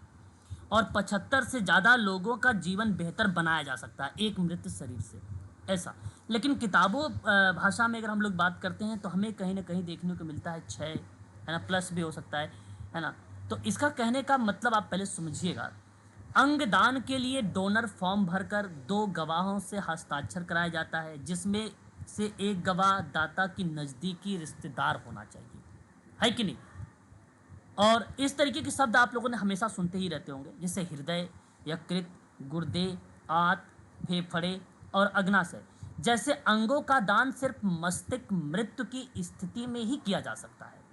और 75 से ज़्यादा लोगों का जीवन बेहतर बनाया जा सकता है एक मृत शरीर से, ऐसा। लेकिन किताबों भाषा में अगर हम लोग बात करते हैं तो हमें कहीं ना कहीं देखने को मिलता है 6, है ना, प्लस भी हो सकता है ना। तो इसका कहने का मतलब आप पहले समझिएगा। अंगदान के लिए डोनर फॉर्म भरकर 2 गवाहों से हस्ताक्षर कराया जाता है, जिसमें से एक गवाह दाता की नज़दीकी रिश्तेदार होना चाहिए, है कि नहीं। और इस तरीके के शब्द आप लोगों ने हमेशा सुनते ही रहते होंगे, जैसे हृदय, यकृत, गुर्दे, आंत, फेफड़े और अग्नाशय जैसे अंगों का दान सिर्फ मस्तिष्क मृत्यु की स्थिति में ही किया जा सकता है।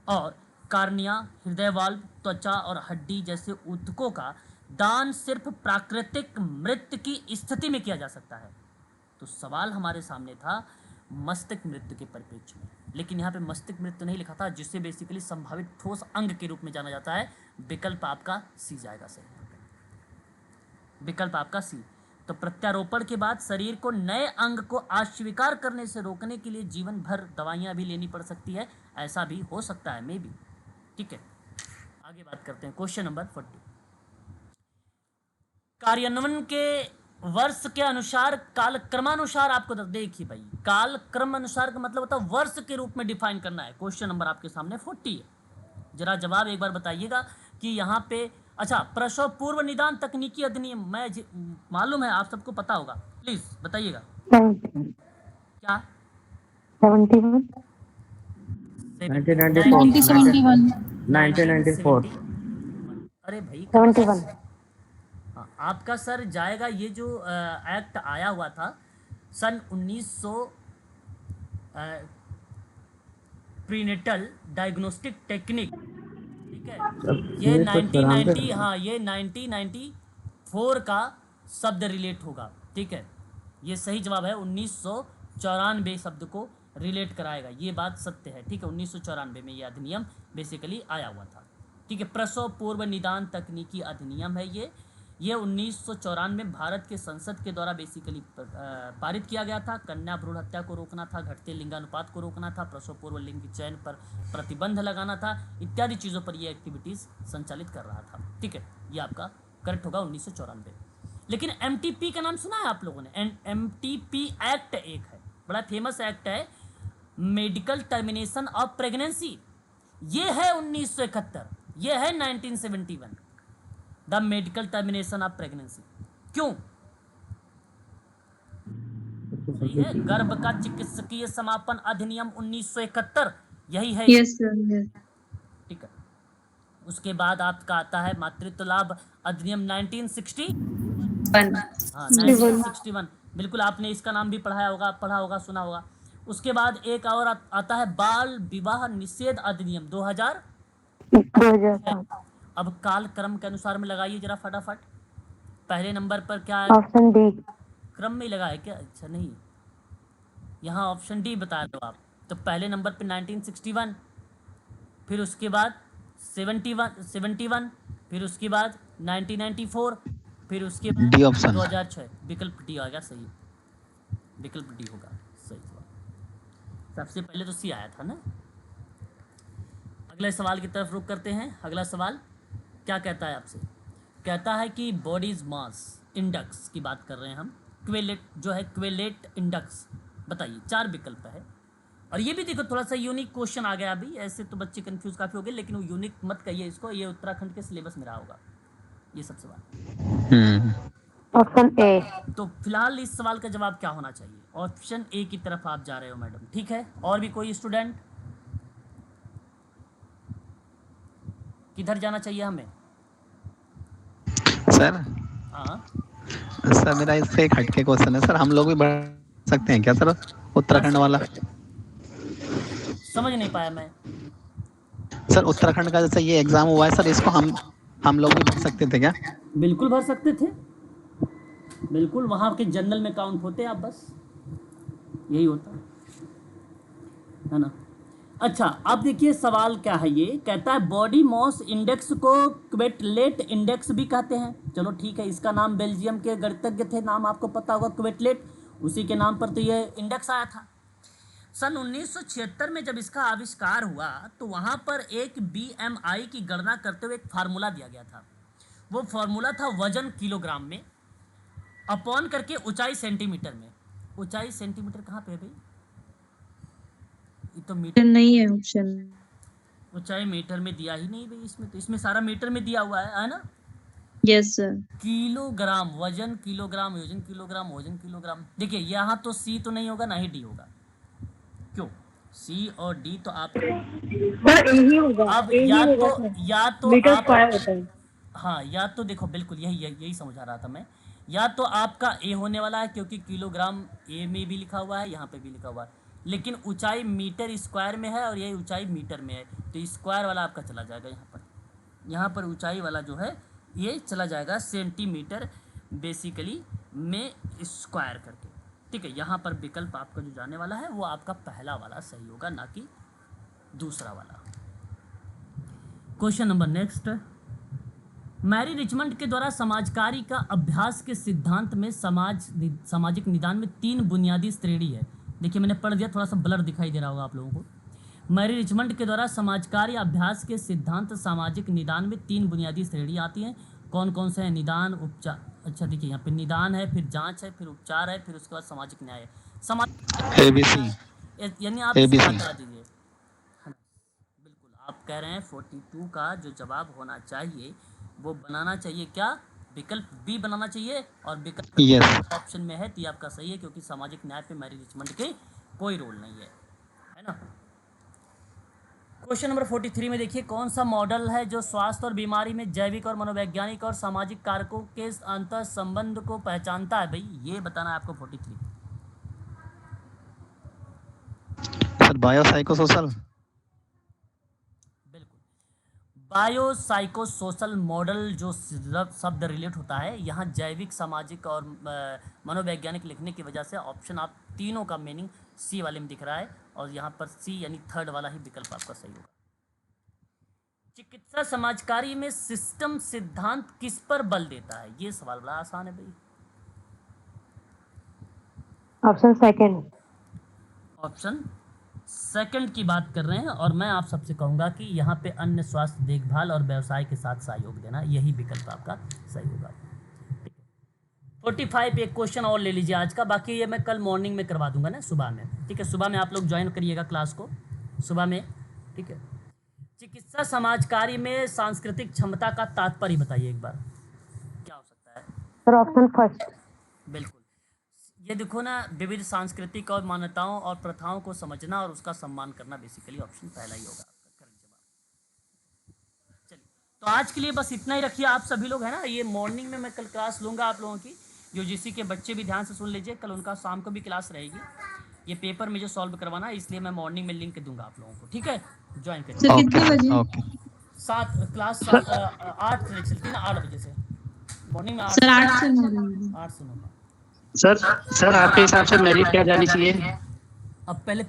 और कार्निया, हृदय वाल्व, त्वचा और हड्डी जैसे ऊतकों का दान सिर्फ प्राकृतिक मृत्यु की स्थिति में किया जा सकता है। तो सवाल हमारे सामने था मस्तिष्क मृत्यु के परिप्रेक्ष्य में, लेकिन यहाँ पे मस्तिष्क मृत्यु नहीं लिखा था, जिससे बेसिकली संभावित ठोस अंग के रूप में जाना जाता है। विकल्प आपका सी जाएगा सही, विकल्प आपका सी। तो प्रत्यारोपण के बाद शरीर को नए अंग को अस्वीकार करने से रोकने के लिए जीवन भर दवाइयाँ भी लेनी पड़ सकती है, ऐसा भी हो सकता है, मे बी। ठीक है, आगे बात करते हैं। Question number 40। कार्यान्वयन के वर्ष के अनुसार कालक्रमानुसार आपको देखिए भाई, कालक्रम अनुसार का मतलब होता है वर्ष के रूप में डिफाइन करना है। क्वेश्चन नंबर आपके सामने 40 है। जरा जवाब एक बार बताइएगा कि यहाँ पे, अच्छा, प्रसव पूर्व निदान तकनीकी अधिनियम, मैं मालूम है आप सबको पता होगा, प्लीज बताइएगा। क्या 71 1994। अरे भाई 71 आपका सर जाएगा, ये जो एक्ट आया हुआ था सन 1900, प्रीनेटल डायग्नोस्टिक टेक्निक, ठीक है, ये 1990, हाँ ये 1994 का शब्द रिलेट होगा। ठीक है, ये सही जवाब है, 1994 शब्द को रिलेट कराएगा, ये बात सत्य है। ठीक है, 1994 में ये अधिनियम बेसिकली आया हुआ था। ठीक है, प्रसव पूर्व निदान तकनीकी अधिनियम है ये 1994 में भारत के संसद के द्वारा बेसिकली पारित किया गया था। कन्या भ्रूण हत्या को रोकना था, घटते लिंगानुपात को रोकना था, प्रसव पूर्व लिंग चयन पर प्रतिबंध लगाना था, इत्यादि चीज़ों पर ये एक्टिविटीज़ संचालित कर रहा था। ठीक है, ये आपका करेक्ट होगा 1994। लेकिन एमटीपी का नाम सुना है आप लोगों ने? एमटीपी एक्ट एक है, बड़ा फेमस एक्ट है, मेडिकल टर्मिनेशन ऑफ प्रेगनेंसी। ये है 1971, ये है 1971, the medical termination of pregnancy. क्यों? सही है, गर्भ का चिकित्सकीय समापन अधिनियम 1971, यही है। Yes, sir. Yes. ठीक है। उसके बाद आपका आता है मातृत्व लाभ अधिनियम 1960, हाँ 1961, बिल्कुल आपने इसका नाम भी पढ़ा होगा, सुना होगा। उसके बाद एक और आता है बाल विवाह निषेध अधिनियम 2000। 2007। अब काल क्रम के अनुसार में लगाइए जरा फटाफट। पहले नंबर पर क्या है? Option D. क्रम में लगा है क्या? अच्छा नहीं, यहाँ ऑप्शन डी बता दो आप। तो पहले नंबर पे 1961, फिर उसके बाद 71, फिर उसके बाद 1994, फिर उसके बाद डी ऑप्शन 2006। विकल्प डी आएगा सही, विकल्प डी होगा सही जवाब। सबसे पहले तो सी आया था ना। अगले सवाल की तरफ रुख करते हैं। अगला सवाल क्या कहता है आपसे? कहता है कि बॉडीज मास इंडेक्स की बात कर रहे हैं हम। क्वेलेट जो है, क्वेलेट इंडेक्स बताइए। 4 विकल्प है, और ये भी देखो थोड़ा सा यूनिक क्वेश्चन आ गया अभी। ऐसे तो बच्चे कंफ्यूज काफ़ी हो गए, लेकिन वो यूनिक मत कहिए इसको, ये उत्तराखंड के सिलेबस में रहा होगा ये सब सवाल। Option A. तो फिलहाल इस सवाल का जवाब क्या होना चाहिए? ऑप्शन ए की तरफ आप जा रहे हो मैडम, ठीक है। और भी कोई स्टूडेंट? किधर जाना चाहिए हमें? सर हाँ सर मेरा इससे एक हटके क्वेश्चन है सर, हम लोग भी बढ़ सकते हैं क्या सर उत्तराखंड वाला? समझ नहीं पाया मैं। सर उत्तराखंड का जैसे ये एग्जाम हुआ है सर, इसको हम लोग भी भर सकते थे क्या? बिल्कुल भर सकते थे, बिल्कुल। वहाँ के जनरल में काउंट होते आप, बस यही होता है ना। अच्छा अब देखिए सवाल क्या है, ये कहता है बॉडी मास इंडेक्स को क्वेटलेट इंडेक्स भी कहते हैं। चलो ठीक है, इसका नाम बेल्जियम के गणितज्ञ थे, नाम आपको पता होगा क्वेटलेट, उसी के नाम पर तो ये इंडेक्स आया था। सन 1976 में जब इसका आविष्कार हुआ तो वहाँ पर एक BMI की गणना करते हुए एक फार्मूला दिया गया था। वो फार्मूला था वजन किलोग्राम में अपॉन करके ऊंचाई सेंटीमीटर में। ऊंचाई सेंटीमीटर कहाँ पे है भाई? ये तो मीटर नहीं है ऑप्शन। ऊंचाई मीटर में दिया ही नहीं भाई इसमें, तो इसमें सारा मीटर में दिया हुआ है ना। Yes sir. किलोग्राम, वजन किलोग्राम, वजन किलोग्राम, वजन किलोग्राम। देखिए यहाँ तो सी तो नहीं होगा, ना ही डी होगा। क्यों? सी और डी तो आप यही होगा। अब यही या होगा तो सर। या तो मीटर आप स्क्वायर होता है। हाँ, या तो देखो बिल्कुल यही समझा रहा था मैं। या तो आपका ए होने वाला है, क्योंकि किलोग्राम ए में भी लिखा हुआ है, यहाँ पे भी लिखा हुआ है, लेकिन ऊंचाई मीटर स्क्वायर में है और ये ऊंचाई मीटर में है, तो स्क्वायर वाला आपका चला जाएगा यहाँ पर ऊंचाई वाला जो है ये चला जाएगा सेंटीमीटर बेसिकली में स्क्वायर करके। ठीक है, यहाँ पर विकल्प आपका जो जाने वाला है वो आपका पहला वाला सही होगा, ना कि दूसरा वाला। Question number next. Mary Richmond के द्वारा समाजकारी का अभ्यास के सिद्धांत में सामाजिक निदान में 3 बुनियादी श्रेणी है। देखिए मैंने पढ़ दिया, थोड़ा सा ब्लर दिखाई दे रहा होगा आप लोगों को। मैरी रिचमंड के द्वारा समाजकारी अभ्यास के सिद्धांत सामाजिक निदान में 3 बुनियादी श्रेणी आती हैं। कौन कौन से हैं? निदान, उपचार। अच्छा देखिए यहाँ पे निदान है, फिर जांच है, फिर उपचार है, फिर उसके बाद सामाजिक न्याय है। ABC यानी आप ABC। बता दीजिए। बिल्कुल आप कह रहे हैं 42 का जो जवाब होना चाहिए वो बनाना चाहिए क्या? विकल्प बी बनाना चाहिए, और विकल्प Yes। ऑप्शन में है तो ये आपका सही है, क्योंकि सामाजिक न्याय पे मैरी रिचमंड के कोई रोल नहीं है ना। क्वेश्चन नंबर 43 में देखिए, कौन सा मॉडल है जो स्वास्थ्य और बीमारी में जैविक और मनोवैज्ञानिक और सामाजिक कारकों के अंतर संबंध को पहचानता है? भाई ये बताना है आपको 43। Sir biopsychosocial. बायोसाइकोसोशल मॉडल जो शब्द रिलेट होता है यहाँ जैविक, सामाजिक और मनोवैज्ञानिक लिखने की वजह से ऑप्शन आप तीनों का मीनिंग सी वाले में दिख रहा है, और यहाँ पर सी यानी थर्ड वाला ही विकल्प आपका सही होगा। चिकित्सा समाजकारी में सिस्टम सिद्धांत किस पर बल देता है? ये सवाल बड़ा आसान है भाई। Option second. ऑप्शन सेकंड की बात कर रहे हैं, और मैं आप सबसे कहूंगा कि यहाँ पे अन्य स्वास्थ्य देखभाल और व्यवसाय के साथ सहयोग देना, यही विकल्प आपका सही होगा। 45 एक क्वेश्चन और ले लीजिए आज का, बाकी ये मैं कल मॉर्निंग में करवा दूंगा ना, सुबह में, ठीक है। सुबह में आप लोग ज्वाइन करिएगा क्लास को, सुबह में, ठीक है। चिकित्सा समाज कार्य में सांस्कृतिक क्षमता का तात्पर्य बताइए एक बार, क्या हो सकता है? Sir option first. बिल्कुल, ये देखो ना, विविध सांस्कृतिक और मान्यताओं और प्रथाओं को समझना और उसका सम्मान करना, बेसिकली ऑप्शन पहला ही होगा आपका करेक्ट जवाब। चलिए, तो आज के लिए बस इतना ही रखिए आप सभी लोग, है ना। ये मॉर्निंग में मैं कल क्लास लूँगा आप लोगों की, यूजीसी के बच्चे भी ध्यान से सुन लीजिए, कल उनका शाम को भी क्लास रहेगी। ये पेपर में जो सॉल्व करवाना है, इसलिए मैं मॉर्निंग में लिंक दूंगा आप लोगों को, ठीक है। ज्वाइन करिए। सर कितने बजे? ओके 8 चलती है ना, 8 बजे से मॉर्निंग में, सर 8 से 9 बजे। 8 से 9। सर आपके हिसाब से मेरिट क्या जानी चाहिए? अब पहले